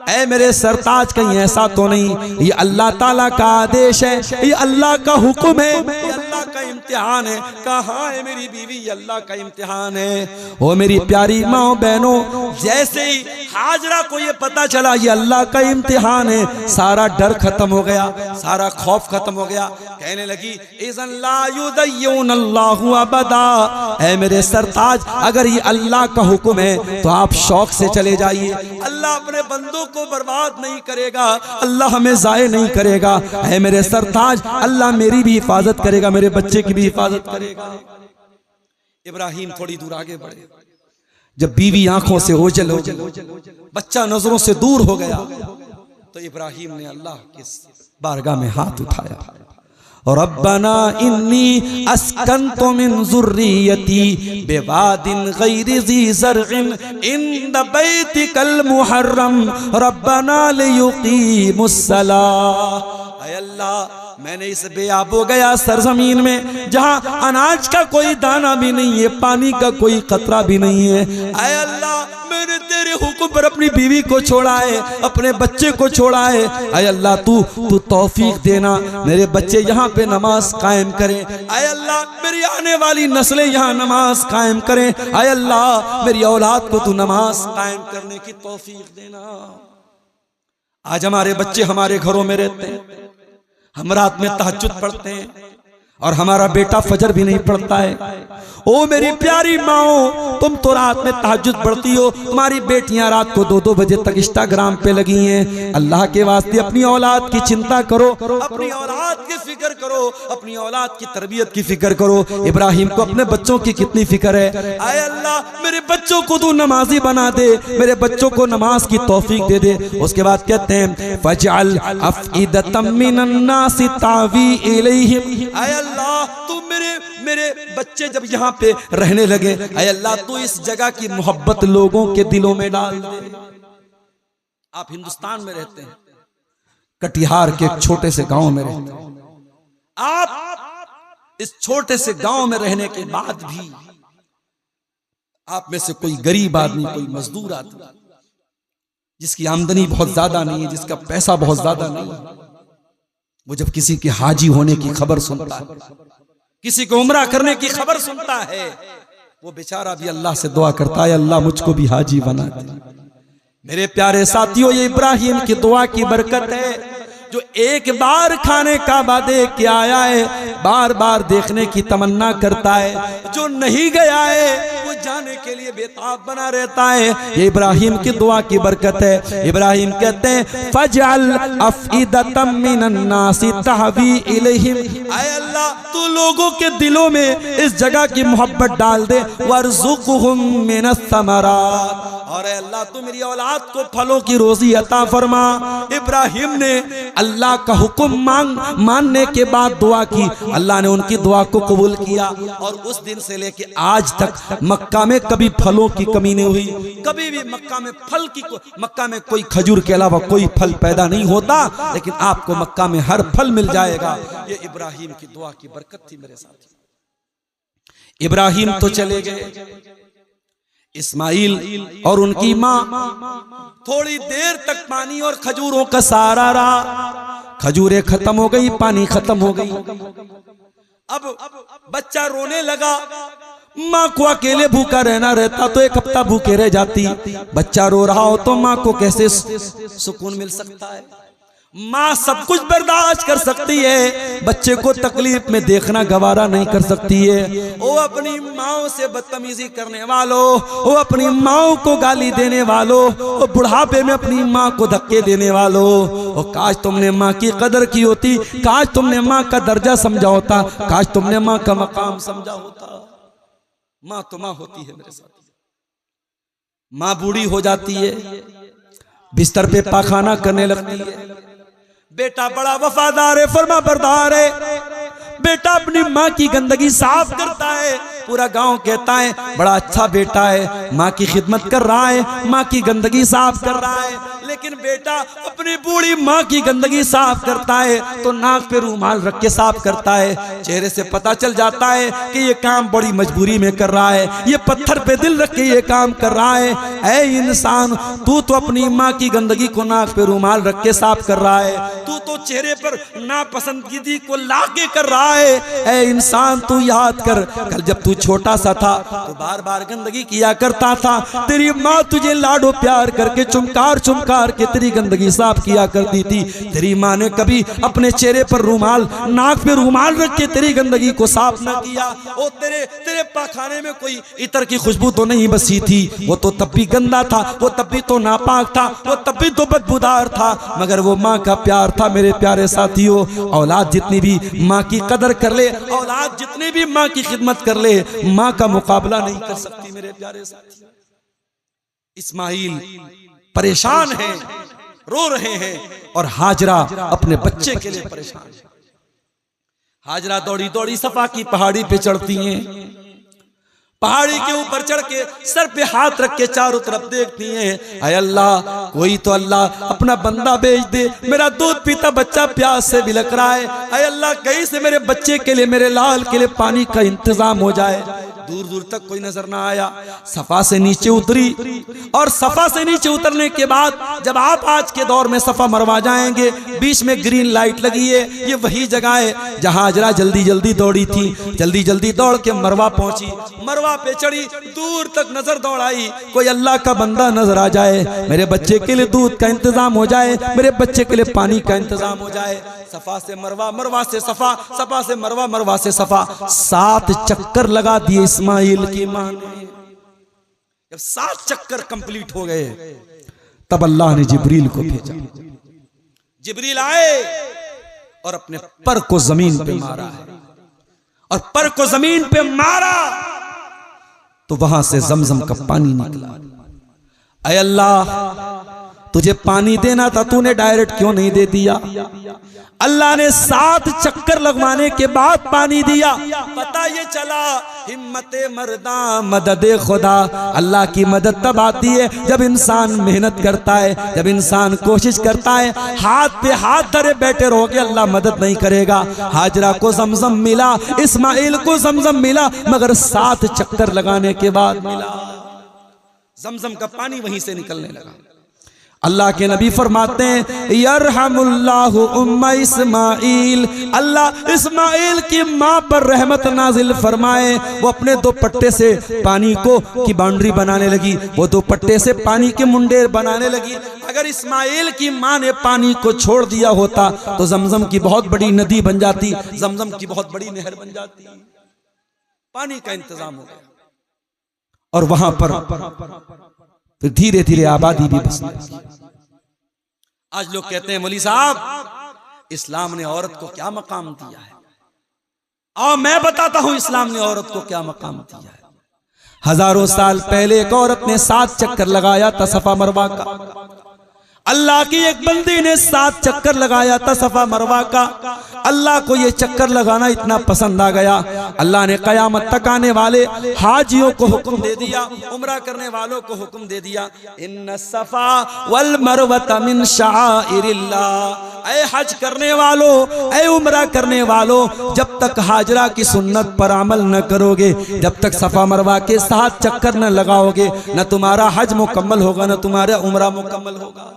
Speaker 1: ऐ मेरे सरताज कहीं ऐसा तो नहीं, ये अल्लाह ताला का आदेश है, ये अल्लाह का हुक्म है, ये अल्लाह का इम्तिहान है? कहाँ है मेरी बीवी? ये अल्लाह का इम्तिहान है। ओ मेरी प्यारी माँ बहनों, जैसे ही हाजरा को ये पता चला ये अल्लाह का इम्तिहान है, सारा डर खत्म हो गया, सारा खौफ खत्म हो गया। कहने लगी इज़न ला युदय्युन अल्लाहु अबदा, ऐ मेरे सरताज अगर ये अल्लाह का हुक्म है तो आप शौक से चले जाइए। अल्लाह अपने बंदों को बर्बाद नहीं करेगा, अल्लाह हमें जाये नहीं करेगा। है मेरे सरताज, अल्लाह मेरी भी हिफाजत करेगा, मेरे बच्चे की भी हिफाजत करेगा। इब्राहिम थोड़ी दूर आगे बढ़े, जब बीवी आंखों से ओझल हो गई, बच्चा नजरों से दूर हो गया, तो इब्राहिम ने अल्लाह की बारगाह में हाथ उठाया, रब्बना इन्नी अस्कन्तु मिन ज़ुर्रियती बिवादिन गैरि ज़ी ज़र्इन इंद बैतिकल मुहर्रम रब्बना लियुक़ीमुस्सलाह। अल्लाह, मैंने इस बेआबो गया सरजमीन में जहां अनाज का कोई दाना भी नहीं है, पानी का कोई कतरा भी नहीं है। ऐ अल्लाह, मैंने तेरे हुक्म पर अपनी बीवी को छोड़ा है, अपने बच्चे को छोड़ा है। ऐ अल्लाह, तू तौफीक देना, मेरे बच्चे यहाँ पे नमाज कायम करें। ऐ अल्लाह, मेरी आने वाली नस्लें यहाँ नमाज कायम करें। ऐ अल्लाह, मेरी औलाद को तू नमाज कायम करने की तौफीक देना। आज हमारे बच्चे हमारे घरों में रहते हैं, हम रात में तहज्जुद पढ़ते हैं और हमारा बेटा फजर भी नहीं पढ़ता है। ओ मेरी प्यारी माओ, तुम तो रात में तहज्जुद पढ़ती हो, तुम्हारी बेटियां रात को 2-2 बजे तक इंस्टाग्राम पे लगी हैं। अल्लाह के वास्ते अपनी औलाद की चिंता करो, अपनी औलाद की फिक्र करो, अपनी औलाद की तरबियत की फिक्र करो। इब्राहिम को अपने बच्चों की कितनी फिक्र है। आए अल्लाह, मेरे बच्चों को तू नमाजी बना दे, मेरे बच्चों को नमाज की तौफीक दे दे। उसके बाद कहते हैं फजअल अफ़इदतम मिनन नासि तावी इलैहिम। आए अल्लाह, तू मेरे बच्चे जब यहाँ पे रहने लगे, ऐ अल्लाह, तू इस जगह की मोहब्बत लोगों के दिलों में डाल दे। आप हिंदुस्तान में रहते हैं, कटिहार के एक छोटे से गांव में रहते हैं। आप इस छोटे से गांव में रहने के बाद भी आप में से कोई गरीब आदमी, कोई मजदूर आदमी जिसकी आमदनी बहुत ज्यादा नहीं है, जिसका पैसा बहुत ज्यादा नहीं है, वो जब किसी के हाजी होने की खबर सुनता है, किसी को उम्रा करने की खबर सुनता है, वो बेचारा भी अल्लाह से दुआ करता है, अल्लाह मुझको भी हाजी बना दे। मेरे प्यारे साथियों, ये इब्राहिम की दुआ की बरकत है, जो एक बार खाने का वादे के आया है, बार बार देखने की तमन्ना करता है, जो नहीं गया है वो जाने के लिए बेताब बना रहता है। ये इब्राहिम की दुआ की बरकत है। इब्राहिम कहते हैं फजअल अफइदतम मिनन नासी तहवी इलैहिम, ऐ अल्लाह तू लोगों के दिलों में इस जगह की मोहब्बत डाल दे, वरज़ुक़हुम मिनस समरात, और अल्लाह तू मेरी औलाद को फलों की रोजी अता फरमा। इब्राहिम ने अल्लाह का हुक्म मानने के बाद दुआ की, अल्लाह ने उनकी दुआ को कबूल किया, और उस दिन से लेके आज तक मक्का में कभी फलों की कमी नहीं हुई। कभी भी मक्का में कोई खजूर के अलावा कोई फल पैदा नहीं होता, लेकिन आपको मक्का में हर फल मिल जाएगा। ये इब्राहिम की दुआ की बरकत थी मेरे साथ। इब्राहिम तो चले गए, इस्माइल और उनकी माँ थोड़ी देर तक पानी और खजूरों का सहारा रहा। खजूरें खत्म हो गई, पानी खत्म हो गई। अब बच्चा रोने लगा। माँ को अकेले भूखा रहना रहता तो एक हफ्ता भूखे रह जाती। बच्चा रो रहा हो तो माँ को कैसे सुकून मिल सकता है? माँ सब कुछ बर्दाश्त कर सकती है, बच्चे को तकलीफ में देखना गवारा नहीं कर सकती है। वो अपनी माँ से बदतमीजी करने वालों, वो अपनी माँ को गाली देने वालों, वो बुढ़ापे में अपनी माँ को धक्के देने वालों, और काश तुमने माँ की कदर की होती, काश तुमने माँ का दर्जा समझा होता, काश तुमने माँ का मकाम समझा होता। माँ तो माँ होती है मेरे साथ। माँ बूढ़ी हो जाती है, बिस्तर पे पाखाना करने लगती है। बेटा बड़ा वफादार है, फर्मा बरदार है। बेटा अपनी माँ की गंदगी साफ करता है। पूरा गांव कहता है बड़ा अच्छा बेटा है, माँ की खिदमत कर रहा है, माँ की गंदगी साफ कर रहा है। लेकिन बेटा अपनी बूढ़ी माँ की गंदगी साफ करता है तो नाक पे रूमाल रख के साफ करता है। चेहरे से पता चल जाता है कि ये काम बड़ी मजबूरी में कर रहा है, ये पत्थर पे दिल रख के ये काम कर रहा है। ऐ इंसान, तू तो अपनी माँ की गंदगी को नाक पे रूमाल रख के साफ कर रहा है, तू तो चेहरे पर नापसंदगी को लाके कर रहा है। ऐ इंसान, तू याद कर, कल जब तू छोटा सा था तो बार बार गंदगी किया करता था। तेरी माँ तुझे लाडो प्यार करके चुमकार चुमकार के तेरी गंदगी साफ किया करती थी। तेरी माँ ने कभी अपने चेहरे पर रूमाल, नाक पे रूमाल रख के तेरी गंदगी को साफ न किया। और तेरे पाखाने में कोई इतर की खुशबू तो नहीं बसी थी, वो तो तब भी गंदा था, वो तब भी तो नापाक था, वो तब भी तो बदबूदार था, मगर वो माँ का प्यार था। मेरे प्यारे साथियों, औलाद जितनी भी माँ की कदर कर ले, औलाद जितनी भी माँ की खिदमत कर ले, माँ का मुकाबला नहीं कर सकती मेरे प्यारे साथियों। इस्माइल परेशान हैं, रो रहे हैं, और हाजरा अपने बच्चे के लिए परेशान है। हाजरा दौड़ी दौड़ी सफा की पहाड़ी पे चढ़ती हैं। पहाड़ी के ऊपर चढ़ के सर पे हाथ रख के चारों तरफ देखती हैं, अय अल्लाह, कोई तो अल्लाह अपना बंदा भेज दे, मेरा दूध पीता बच्चा प्यास से बिलख रहा है। अय अल्लाह, कहीं से मेरे बच्चे के लिए, मेरे लाल के लिए पानी का इंतजाम हो जाए। दूर दूर तक कोई नजर ना आया। सफा से नीचे उतरी, और सफा से नीचे उतरने के बाद जब आप आज के दौर में सफा मरवा जाएंगे, बीच में ग्रीन लाइट लगी है, ये वही जगह है जहां हाजरा जल्दी जल्दी दौड़ी थी। जल्दी जल्दी दौड़ के मरवा पहुंची, मरवा पे चढ़ी, दूर तक नजर दौड़ाई, कोई अल्लाह का बंदा नजर आ जाए, मेरे बच्चे के लिए दूध का इंतजाम हो जाए, मेरे बच्चे के लिए पानी का इंतजाम हो जाए। सफा से मरवा, मरवा से सफा, सफा से मरवा, मरवा से सफा, 7 चक्कर लगा दिए इस्माइल की मां ने। जब 7 चक्कर कंप्लीट हो गए, तब अल्लाह ने जिब्रील को भेजा। जिब्रील आए और अपने पर को जमीन पे मारा है, और पर को जमीन पे मारा तो वहां से जमजम का पानी निकला। ऐ अल्लाह, तुझे पानी देना था, तूने डायरेक्ट क्यों नहीं दे दिया? अल्लाह ने 7 चक्कर लगवाने के बाद पानी दिया। पता ये चला हिम्मते मर्दा मददे खुदा। अल्लाह की मदद तब आती है जब इंसान मेहनत करता है, जब इंसान कोशिश करता है। हाथ पे हाथ धरे बैठे रहोगे, अल्लाह मदद नहीं करेगा। हाजरा को जमजम मिला, इस्माइल को जमजम मिला, मगर 7 चक्कर लगाने के बाद मिला। जमजम का पानी वहीं से निकलने लगा। अल्लाह के नबी फरमाते हैं यरहमुल्लाहु उम्मा इस्माइल, अल्लाह इस्माइल की माँ पर रहमत नाजिल फरमाए। वो अपने 2 पट्टे से पानी को की बाउंड्री बनाने लगी, वो 2 पट्टे से पानी के मुंडे बनाने लगी। अगर इस्माइल की माँ ने पानी को छोड़ दिया होता तो जमजम की बहुत बड़ी नदी बन जाती, जमजम की बहुत बड़ी नहर बन जाती। पानी का इंतजाम हो गया और वहां पर फिर धीरे धीरे आबादी भी बसने लगी। आज लोग कहते हैं मौलवी साहब इस्लाम ने औरत को क्या मकाम दिया है। और मैं बताता हूं इस्लाम ने औरत को क्या मकाम दिया है। हजारों साल पहले एक औरत ने 7 चक्कर लगाया था सफा मरवा का। अल्लाह की एक बंदी ने 7 चक्कर लगाया था सफा मरवा का। अल्लाह को ये चक्कर लगाना इतना पसंद आ गया, अल्लाह ने कयामत तक आने वाले हाजियों को हुक्म दे दिया, उम्रा करने वालों को हुक्म दे दिया, इन्न सफा वल मरवता मिन शाइरिल्लाह। ऐ हज करने वालों, ऐ उम्रा करने वालों, जब तक हाजरा की सुन्नत पर अमल न करोगे, जब तक सफा मरवा के 7 चक्कर न लगाओगे, न तुम्हारा हज मुकम्मल होगा, न तुम्हारा उम्रा मुकम्मल होगा।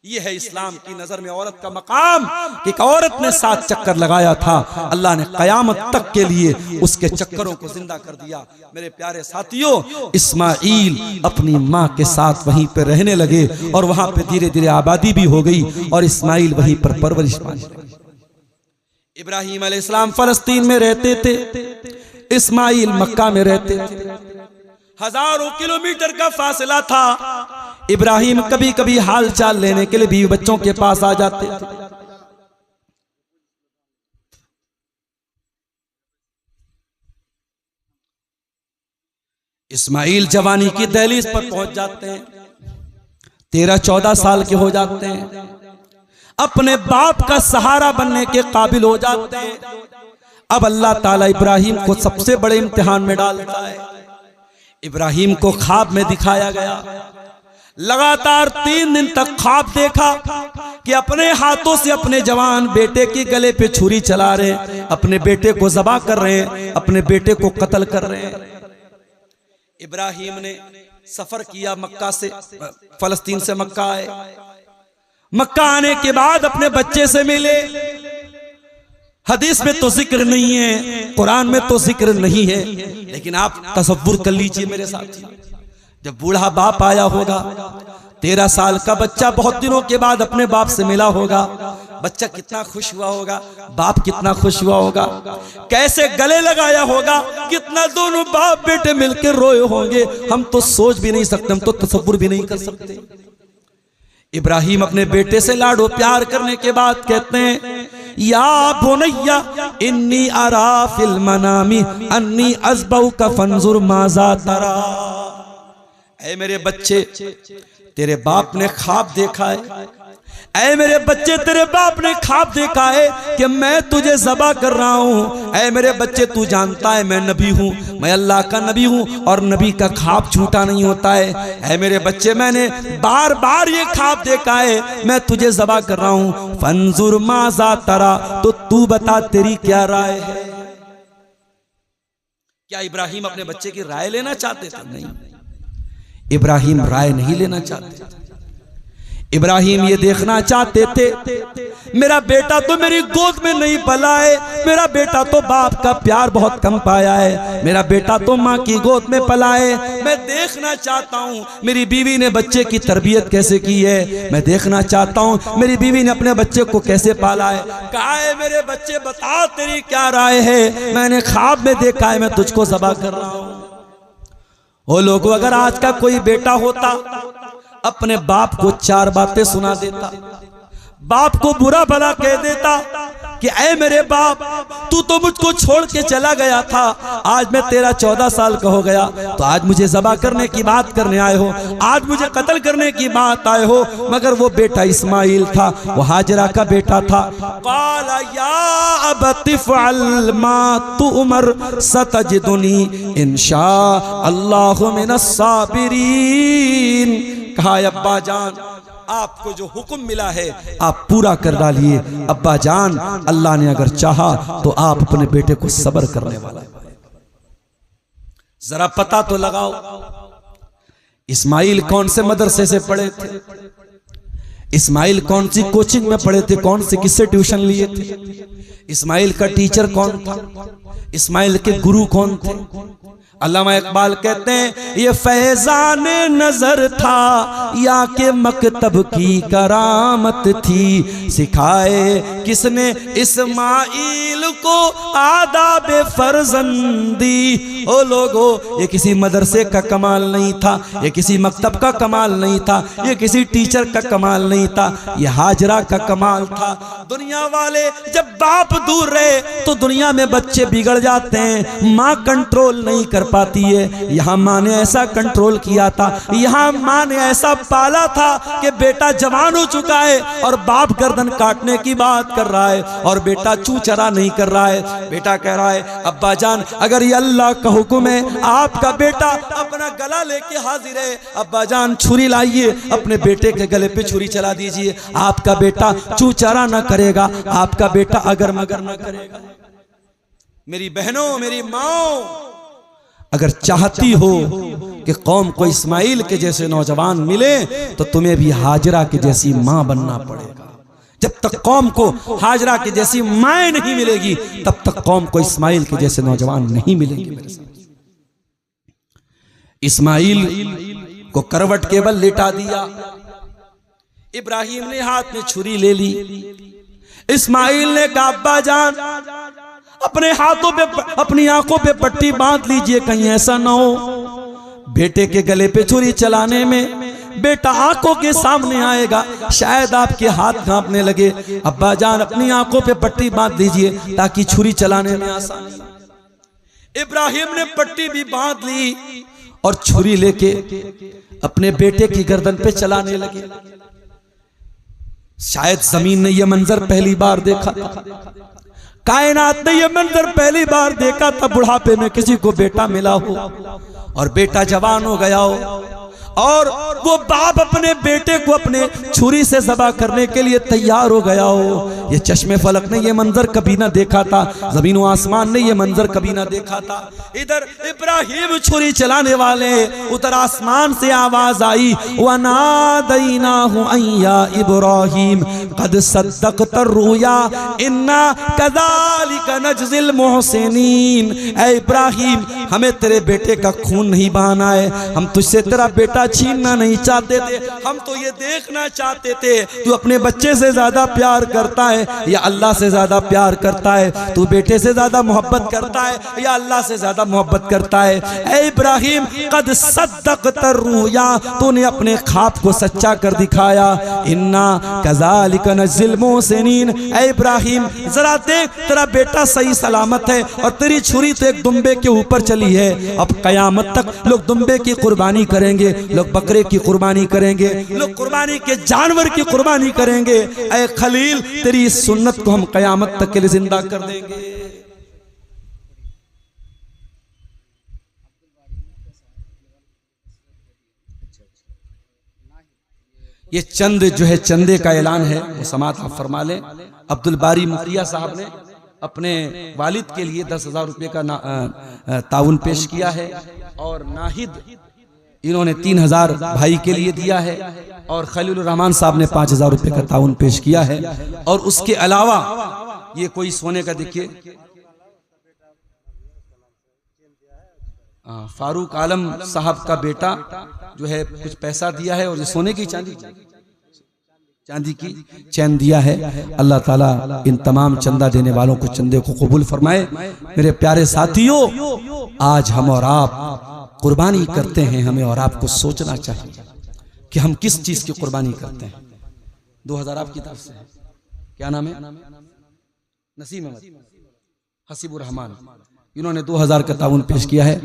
Speaker 1: ये है इस्लाम की नजर में औरत का मकाम कि एक औरत ने 7 चक्कर लगाया था, अल्लाह ने कयामत तक के लिए उसके चक्करों को जिंदा कर दिया। मेरे प्यारे साथियों, इस्माइल अपनी माँ के साथ वहीं पे रहने लगे और वहां पे धीरे धीरे आबादी भी हो गई और इस्माइल वहीं पर परवरिश पाने लगे। इब्राहिम अलैहिस्सलाम फलस्तीन में रहते थे, इस्माइल मक्का में रहते थे। हजारों किलोमीटर का फासला था। इब्राहिम कभी कभी हाल चाल लेने के लिए बीवी बच्चों के पास आ जाते थे। इस्माइल जवानी की दहलीज पर पहुंच जाते हैं, 13-14 साल के हो जाते हैं, अपने बाप का सहारा बनने के काबिल हो जाते हैं। अब अल्लाह ताला इब्राहिम को सबसे बड़े इम्तिहान में डालता है। इब्राहिम को ख्वाब में दिखाया गया, लगातार 3 दिन तक ख्वाब देखा कि अपने हाथों से अपने जवान बेटे के गले पे छुरी चला रहे हैं, अपने बेटे को ज़बह कर रहे हैं, अपने बेटे को कत्ल कर रहे हैं। इब्राहिम ने सफर किया मक्का से, फलस्तीन से मक्का आए। मक्का आने के बाद अपने बच्चे से मिले। हदीस में तो जिक्र नहीं है, कुरान में तो जिक्र नहीं है, लेकिन आप तसव्वुर कर लीजिए मेरे साथ, जब बूढ़ा बाप आया होगा, 13 साल का बच्चा बहुत दिनों के बाद अपने बाप से मिला होगा, बच्चा कितना खुश हुआ होगा, बाप कितना खुश हुआ होगा, कैसे गले लगाया होगा, कितना दोनों बाप बेटे मिलकर रोए होंगे। हम तो सोच भी नहीं सकते, हम तो तसव्वुर भी नहीं कर सकते। इब्राहिम अपने बेटे से लाडो प्यार करने के बाद कहते हैं या बुनैया इन्नी अरा फिल मनामी अन्नी अज़बहु का फंजुर माज़ा तरा। ऐ मेरे बच्चे, तेरे बाप ने ख्वाब देखा है, ऐ मेरे बच्चे तेरे बाप ने ख्वाब देखा है कि मैं तुझे ज़बह कर रहा हूँ। ऐ मेरे बच्चे, तू जानता है मैं नबी हूँ, मैं अल्लाह का नबी हूँ और नबी का ख्वाब झूठा नहीं होता है। ऐ मेरे बच्चे, मैंने बार बार ये ख्वाब देखा है, मैं तुझे ज़बह कर रहा हूँ। फंजुर माज़ा तरा, तो तू बता तेरी क्या राय है। क्या इब्राहिम अपने बच्चे की राय लेना चाहते थे? नहीं, इब्राहिम राय नहीं लेना चाहते थे। इब्राहिम ये देखना चाहते थे मेरा बेटा तो मेरी गोद में नहीं पला है, मेरा बेटा तो बाप का प्यार बहुत कम पाया है, मेरा बेटा तो माँ की गोद में पला है। मैं देखना चाहता हूँ मेरी बीवी ने बच्चे की तरबियत कैसे की है, मैं देखना चाहता हूँ मेरी बीवी ने अपने बच्चे को कैसे पाला है। कहा है मेरे बच्चे बता तेरी क्या राय है, मैंने ख्वाब में देखा है मैं तुझको ज़बह कर रहा हूँ। वो लोगों, अगर आज का कोई बेटा होता अपने बाप को 4 बातें सुना देता, बाप को बुरा भला कह देता, कि ऐ मेरे बाप, तू तो मुझको छोड़ के चला गया था, आज मैं तेरा 14 साल का हो गया, तो आज मुझे ज़बह करने की बात करने आए हो, आज मुझे कत्ल करने की बात आए हो। मगर वो बेटा इस्माइल था, वो हाजरा का बेटा था। क़ाला या अबति फ़अल मा तुअमर सतजिदुनी इंशाअल्लाहु मिनस साबिरीन। कहा अब्बा जान, आपको जो हुक्म मिला है आप पूरा कर डालिए। अब्बा जान, अल्लाह ने अगर चाहा तो आप अपने बेटे को सब्र करने वाला है। जरा पता तो लगाओ, इस्माइल कौन से मदरसे से पढ़े थे, इस्माइल कौन सी कोचिंग में पढ़े थे, कौन से किससे ट्यूशन लिए थे, इस्माइल का टीचर कौन था, इस्माइल के गुरु कौन थे। अल्लामा इकबाल कहते हैं, ये फैजान नजर था या के मकतब की करामत थी, सिखाए किसने इस्माइल को आदाब फर्जंदी। ओ लोगो, ये किसी मदरसे का कमाल नहीं था, ये किसी मकतब का कमाल नहीं था, ये किसी टीचर का कमाल नहीं था, ये हाजरा का कमाल था। दुनिया वाले जब बाप दूर रहे तो दुनिया में बच्चे बिगड़ जाते हैं, माँ कंट्रोल नहीं कर पाती है। यहाँ माँ ने ऐसा कंट्रोल किया था, यहाँ माँ ने ऐसा पाला था कि बेटा जवान हो चुका है और बाप गर्दन काटने की बात कर रहा है और बेटा चू चरा नहीं कर रहा है। बेटा कह रहा है, अब्बा जान अगर ये अल्लाह का हुक्म है, आपका बेटा अपना गला लेके हाजिर है, अब्बा जान छुरी लाइए, अपने बेटे के गले पे छुरी चला दीजिए। आपका बेटा चू चरा ना करेगा, आपका बेटा अगर मगर ना करेगा। मेरी बहनों, मेरी माओ, अगर चाहती हो कि कौम को इस्माइल के जैसे नौजवान मिले तो तुम्हें भी हाजरा के जैसी माँ बनना पड़ेगा। जब तक कौम को हाजरा के जैसी माँ नहीं मिलेगी तब तक कौम को इस्माइल के जैसे नौजवान नहीं मिलेंगे। मेरे साथ इस्माइल को करवट के बल लिटा दिया, इब्राहिम ने हाथ में छुरी ले ली। इस्माइल ने कहा, अब्बा जान अपने हाथों पे, अपनी आंखों पे पट्टी बांध लीजिए, कहीं ऐसा ना हो बेटे के गले पे छुरी चलाने में बेटा आंखों के सामने आएगा, शायद आपके हाथ कांपने लगे। अब्बा जान अपनी आंखों पे पट्टी बांध दीजिए ताकि छुरी चलाने में आसानी। इब्राहिम ने पट्टी भी बांध ली और छुरी लेके अपने बेटे की गर्दन पे चलाने लगे। शायद जमीन ने यह मंजर पहली बार देखा था, कायनात ने यह मंजर पहली बार देखा था, बुढ़ापे में किसी को बेटा मिला हो और बेटा जवान हो गया हो और वो बाप अपने बेटे को अपने छुरी से ज़बह करने के लिए तैयार हो गया हो। ये चश्मे फलक ने ये मंजर कभी ना देखा था, ज़मीन व आसमान ने ये मंजर कभी ना देखा था। इधर इब्राहिम छुरी चलाने वाले, उधर आसमान से आवाज आई, वनादैनाहु अय्या इब्राहिम कद सद्दक़त रुया इन्ना कज़ालिका नज्ज़िल मुहसिनीन। ऐ इब्राहिम, हमें तेरे बेटे का खून नहीं बहाना है, हम तुझसे तेरा बेटा छीनना नहीं चाहते थे, हम तो ये देखना चाहते थे तू अपने बच्चे से ज्यादा प्यार करता है या अल्लाह से ज्यादा प्यार करता है, तू बेटे से ज्यादा मोहब्बत करता है या अल्लाह से ज्यादा मोहब्बत करता है। ऐ इब्राहिम कद सद्दक़त रुया, तूने अपने ख्वाब को सच्चा कर दिखाया। इन्ना कज़ालिका नज्ज़िल मुहसिनीन। ऐ इब्राहिम जरा देख, तेरा बेटा सही सलामत है और तेरी छुरी तो एक दुम्बे के ऊपर चली है। अब कयामत तक लोग दुम्बे की कुर्बानी करेंगे, लोग बकरे की कुर्बानी करेंगे, लोग कुर्बानी के जानवर की कुर्बानी करेंगे। ऐ खलील, तेरी इस सुन्नत को हम कयामत तक के लिए जिंदा कर देंगे। ये चंद जो है, चंदे का ऐलान है, वो समात आप फरमा लें। अब्दुल बारी मुखिया साहब ने अपने वालिद के लिए 10,000 रुपये का ताउन पेश किया है और नाहिद इन्होंने 3,000 भाई के लिए दिया है और खलील रहमान साहब ने 5,000 रुपये का ताउन पेश किया है। और उसके अलावा ये कोई सोने का, देखिए फारूक आलम साहब का बेटा जो है कुछ पैसा दिया है और ये सोने की चांदी की चैन दिया है। अल्लाह ताला इन तमाम चंदा देने वालों को चंदे को कबूल फरमाए। मेरे प्यारे साथियों, आज हम और आप कुर्बानी करते हैं, हमें और आपको सोचना चाहिए कि हम किस चीज की कुर्बानी करते हैं। 2000 आपकी तरफ से, क्या नाम है? नसीम अहमद, हसीबुर रहमान, इन्होंने 2000 का ताउन पेश किया है।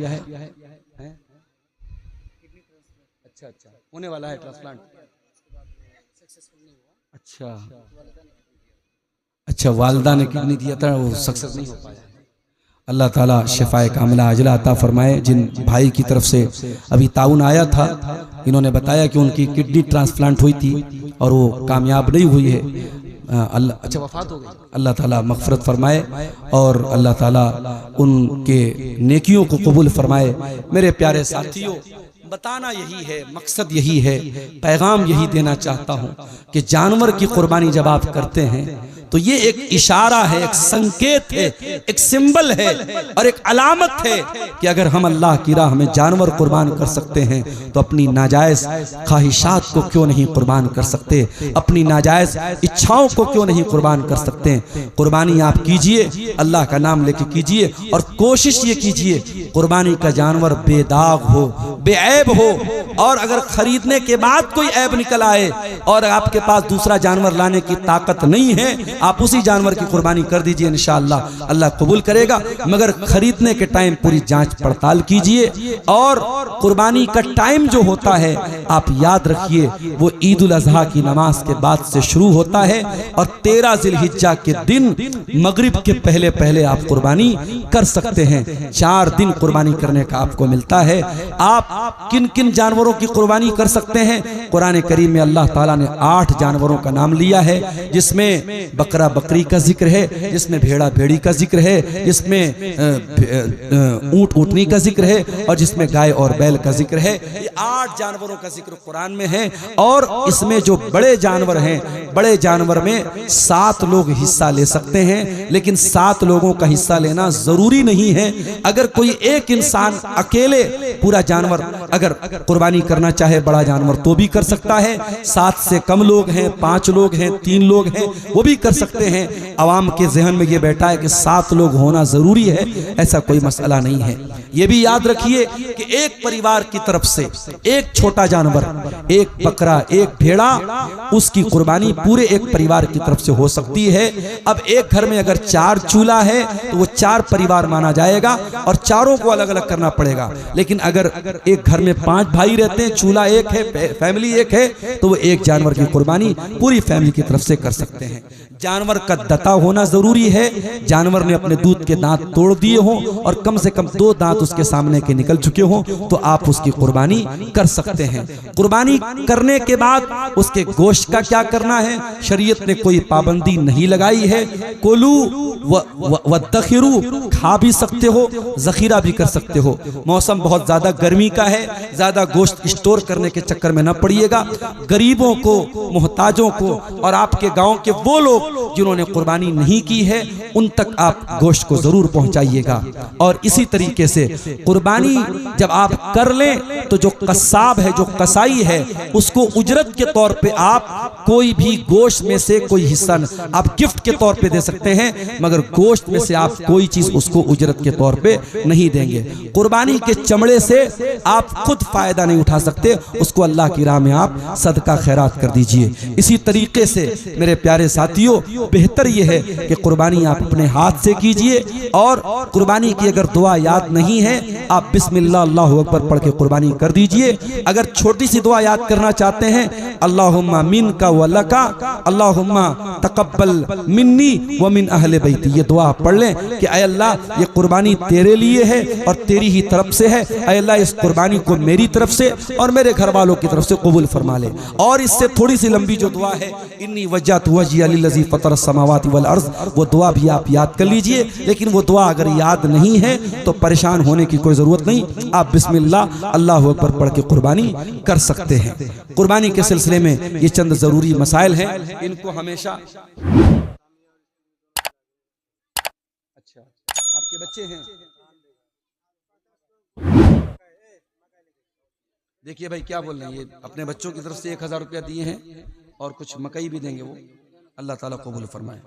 Speaker 1: अच्छा अच्छा, होने वाला है ट्रांसप्लांट। अच्छा अच्छा, वालदा ने किडनी दिया था, वो सक्सेस नहीं हो पाया। अल्लाह ताला शिफाए कामिला अजला अता फरमाए। जिन भाई की तरफ से अभी ताउन आया था, इन्होंने बताया कि उनकी किडनी ट्रांसप्लांट हुई थी और वो कामयाब नहीं हुई है। अल्लाह, अच्छा वफात हो गई। अल्लाह ताला मग़फ़िरत फरमाए और अल्लाह ताला उनके नेकियों को कबूल फरमाए। मेरे प्यारे साथियों, बताना यही है, मकसद यही है, पैगाम यही देना चाहता हूँ कि जानवर की कुर्बानी जब आप करते हैं तो ये एक इशारा है, एक संकेत है, एक सिंबल है और एक अलामत है कि अगर हम अल्लाह की राह में जानवर कुर्बान कर सकते हैं तो अपनी नाजायज ख्वाहिशात को क्यों नहीं कुर्बान कर सकते, अपनी नाजायज इच्छाओं को क्यों नहीं कुर्बान कर सकते। कुर्बानी आप कीजिए, अल्लाह का नाम लेके कीजिए और कोशिश ये कीजिए कुर्बानी का जानवर बेदाग हो, बेऐब हो। और अगर खरीदने के बाद कोई ऐब निकल आए और आपके पास दूसरा जानवर लाने की ताकत नहीं है, आप उसी जानवर की कुर्बानी कर दीजिए, इंशाअल्लाह अल्लाह कबूल करेगा। मगर खरीदने के टाइम पूरी जांच पड़ताल कीजिए। और कुर्बानी का टाइम जो होता है, आप याद रखिए, वो ईद उल अज़हा की नमाज के बाद से शुरू होता है और 13 ज़िलहिज्जा के दिन मगरिब के पहले पहले आप कुर्बानी कर सकते हैं। 4 दिन कुर्बानी करने का आपको मिलता है। आप किन किन जानवरों की कुर्बानी कर सकते हैं? कुरान करीम में अल्लाह ताला ने 8 जानवरों का नाम लिया है, जिसमें बकरा बकरी का जिक्र है, जिसमें भेड़ा भेड़ी का जिक्र है, जिसमें ऊंट ऊंटनी का जिक्र है और जिसमें गाय और बैल का जिक्र है। ये 8 जानवरों का जिक्र कुरान में है। और इसमें जो बड़े जानवर हैं, बड़े जानवर में 7 लोग हिस्सा ले सकते हैं, लेकिन 7 लोगों का हिस्सा लेना जरूरी नहीं है। अगर कोई एक इंसान अकेले पूरा जानवर अगर कुर्बानी करना चाहे, बड़ा जानवर, तो भी कर सकता है। 7 से कम लोग हैं, 5 लोग हैं, 3 लोग हैं, वो भी कर सकते हैं। आवाम के जहन में ये बैठा है कि 7 लोग होना जरूरी है, ऐसा कोई मसला नहीं है। ये भी याद रखिए कि एक परिवार की तरफ से एक छोटा जानवर, एक बकरा, एक भेड़ा, उसकी कुर्बानी पूरे एक परिवार की तरफ से हो सकती है। अब एक घर में अगर 4 चूल्हा है तो वो 4 परिवार माना जाएगा और चारों को अलग अलग करना पड़ेगा। लेकिन अगर एक घर में 5 भाई रहते हैं, चूल्हा एक है, फैमिली एक है, तो वो एक जानवर की कुर्बानी पूरी फैमिली की तरफ से कर सकते हैं। जानवर का दता होना जरूरी है। जानवर ने अपने दूध के दांत तोड़ दिए हों और कम से कम 2 दांत उसके सामने के निकल चुके हों तो आप उसकी कुर्बानी कर सकते हैं। कुर्बानी करने के बाद उसके गोश्त का क्या करना है, शरीयत ने कोई पाबंदी नहीं लगाई है। कोलू व दखिरू, खा भी सकते हो, जखीरा भी कर सकते हो। मौसम बहुत ज्यादा गर्मी का है, ज्यादा गोश्त स्टोर करने के चक्कर में न पड़िएगा। गरीबों को, मोहताजों को और आपके गांव के वो लोग जिन्होंने कुर्बानी नहीं की है, उन तक आप गोश्त को जरूर पहुंचाइएगा। और इसी तरीके से कुर्बानी जब आप कर लें तो जो कसाब है, जो कसाई है, उसको उजरत के तौर पे आप कोई भी गोश्त में से कोई हिस्सा आप गिफ्ट के तौर पे दे सकते हैं, मगर गोश्त में से आप कोई चीज उसको उजरत के तौर पे नहीं देंगे। कुर्बानी के चमड़े से आप खुद फायदा नहीं उठा सकते, उसको अल्लाह की राह में आप सदका खैरात कर दीजिए। इसी तरीके से मेरे प्यारे साथियों, बेहतर यह है कि कुर्बानी आप अपने हाथ से कीजिए। और कुर्बानी की अगर दुआ याद नहीं है, आप बिस्मिल्लाह अल्लाहु अकबर पढ़ के कुर्बानी कर दीजिए। अगर छोटी सी दुआ याद करना चाहते हैं, अल्लाहुम्मा मिनका व लका, अल्लाहुम्मा तकब्बल मिन्नी व मिन अहले बैती, ये दुआ पढ़ लें कि ऐ अल्लाह, ये कुर्बानी तेरे लिए है और तेरी ही तरफ से है। ऐ अल्लाह, इस कुर्बानी को मेरी तरफ से और मेरे घर वालों की तरफ से कबूल फरमा ले। और इससे थोड़ी सी लंबी जो दुआ है, इन्नी वज्जहतु वजहिया लिल्लज़ी फ़तरा समावाति वल अर्ज़, वो दुआ भी आप याद कर लीजिए। लेकिन वो दुआ अगर याद नहीं है तो परेशान होने की कोई जरूरत नहीं, आप बिस्मिल्लाह अल्लाहु अकबर पढ़ के कुर्बानी कर सकते हैं। कुर्बानी के सिलसिले में ये चंद जरूरी मसाइल हैं, इनको हमेशा। अच्छा, आपके बच्चे हैं? देखिए भाई क्या बोल रहे हैं, ये अपने बच्चों की तरफ से 1000 रुपया दिए हैं और कुछ मकई भी देंगे। वो अल्लाह ताला कबूल फरमाए,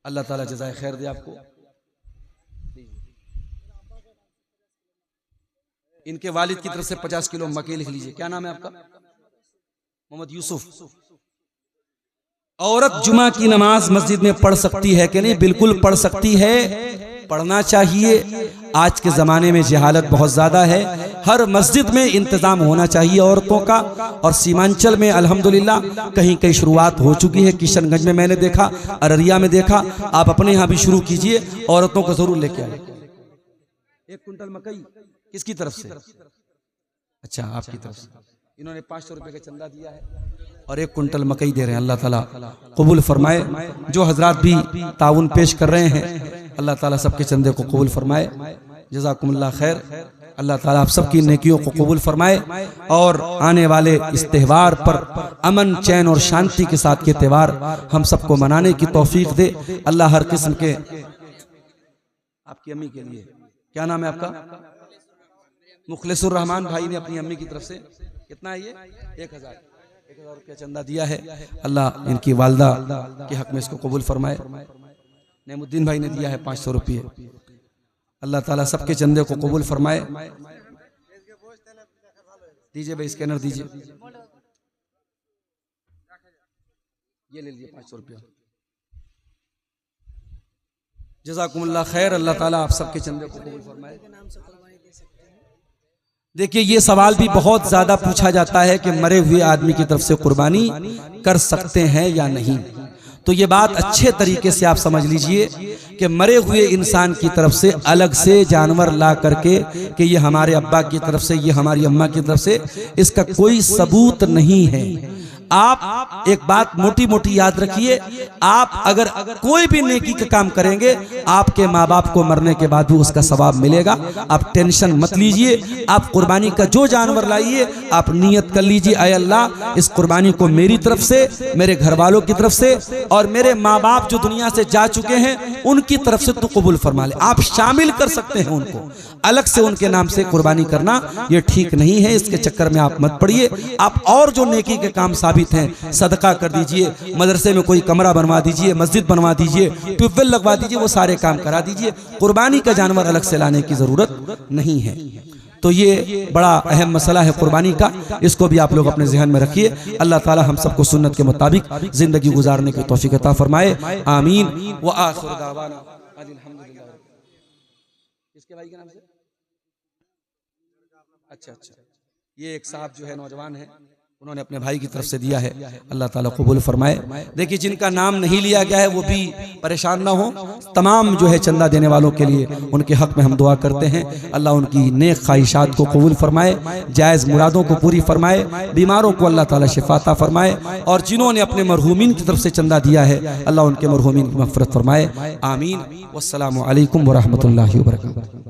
Speaker 1: अल्लाह ताला जज़ाए खैर दे आपको। इनके वालिद की तरफ से 50 किलो मकई लिख लीजिए। क्या नाम है आपका? मोहम्मद यूसुफ। औरत जुमा की नमाज मस्जिद में पढ़ सकती है कि नहीं? बिल्कुल पढ़ सकती है, पढ़ना चाहिए। आज के ज़माने में जहालत बहुत ज़्यादा है, हर मस्जिद में इंतज़ाम होना चाहिए औरतों का। और सीमांचल में अल्हम्दुलिल्लाह कहीं कहीं शुरुआत हो चुकी है। किशनगंज में मैंने देखा, अररिया में देखा। आप अपने यहाँ भी शुरू कीजिए, औरतों को ज़रूर लेके आए। 1 कुंटल मकई किसकी तरफ से? अच्छा, आपकी तरफ से। इन्होंने 500 रुपये का चंदा दिया है और 1 कुंटल मकई दे रहे हैं। अल्लाह ताला कबूल फरमाए। जो हजरात भी ताउन पेश कर रहे हैं, अल्लाह ताला सबके चंदे को कबूल फरमाए। जज़ाकुमुल्लाह खैर। अल्लाह ताला आप सबकी नेकियों को कबूल फरमाए और आने वाले इस त्यौहार पर अमन, चैन और शांति के साथ ये त्यौहार हम सबको मनाने की तौफीक दे। अल्लाह हर किस्म के। आपकी अम्मी के लिए क्या नाम है आपका? मुखलिसुर रहमान भाई ने अपनी अम्मी की तरफ से कितना है ये? 1000 रुपया चंदा दिया है। अल्लाह इनकी वालदा के हक में इसको कबूल फरमाए। नेमुद्दीन भाई ने दिया है 500 रुपये। अल्लाह ताला सबके चंदे को कबूल फरमाए। दीजिए भाई, स्कैनर दीजिए। ये ले लीजिए 500 रुपया। जज़ाकुमुल्लाह खैर। अल्लाह ताला आप सबके चंदे को कबूल फरमाए। देखिए, ये सवाल भी बहुत ज्यादा पूछा जाता है कि मरे हुए आदमी की तरफ से कुर्बानी कर सकते हैं या नहीं। तो ये बात अच्छे तरीके से आप समझ लीजिए कि मरे हुए इंसान की तरफ से अलग से जानवर ला करके कि ये हमारे अब्बा की तरफ से, ये हमारी अम्मा की तरफ से, इसका कोई सबूत नहीं है। आप एक बात मोटी मोटी याद रखिए, आप अगर कोई भी नेकी का काम करेंगे, आपके माँ बाप को मरने के बाद भी उसका सवाब मिलेगा। आप टेंशन मत लीजिए। आप कुर्बानी का जो जानवर लाइए, आप नियत कर लीजिए, ऐ अल्लाह इस कुर्बानी को मेरी तरफ से, मेरे घर वालों की तरफ से और मेरे माँ बाप जो दुनिया से जा चुके हैं उनकी तरफ से तो कबूल फरमा ले। आप शामिल कर सकते हैं उनको, अलग से उनके नाम से कुर्बानी करना ये ठीक नहीं है। इसके चक्कर में आप मत पड़िए। आप और जो नेकी के काम साबित हैं, सदका कर दीजिए, मदरसे में कोई कमरा बनवा दीजिए, मस्जिद बनवा दीजिए, ट्यूबवेल लगवा दीजिए, वो सारे काम करा दीजिए। कुर्बानी का जानवर अलग से लाने की जरूरत नहीं है। तो ये बड़ा अहम मसला है कुर्बानी का, इसको भी आप लोग अपने ज़हन में रखिए। अल्लाह ताला हम सबको सुन्नत के मुताबिक जिंदगी गुजारने की तौफीक अता फरमाए। आमीन व आखिर दावाना अल्हम्दुलिल्लाह। किसके भाई के नाम से? अच्छा, ये एक साहब जो है नौजवान है, उन्होंने अपने भाई की तरफ से दिया है। अल्लाह ताला कबूल फरमाए। देखिए, जिनका नाम नहीं लिया गया है वो भी परेशान ना हो। तमाम जो है चंदा देने वालों के लिए उनके हक में हम दुआ करते हैं। अल्लाह उनकी नेक ख्वाहिशात को कबूल फरमाए, जायज़ मुरादों को पूरी फरमाए, बीमारों को अल्लाह ताला शिफाता फरमाए। और जिन्होंने अपने मरहूमीन की तरफ से चंदा दिया है, अल्लाह उनके मरहूमीन की मग़फ़िरत फरमाए। आमीन। वस्सलामु अलैकुम व रहमतुल्लाहि व बरकातुहू।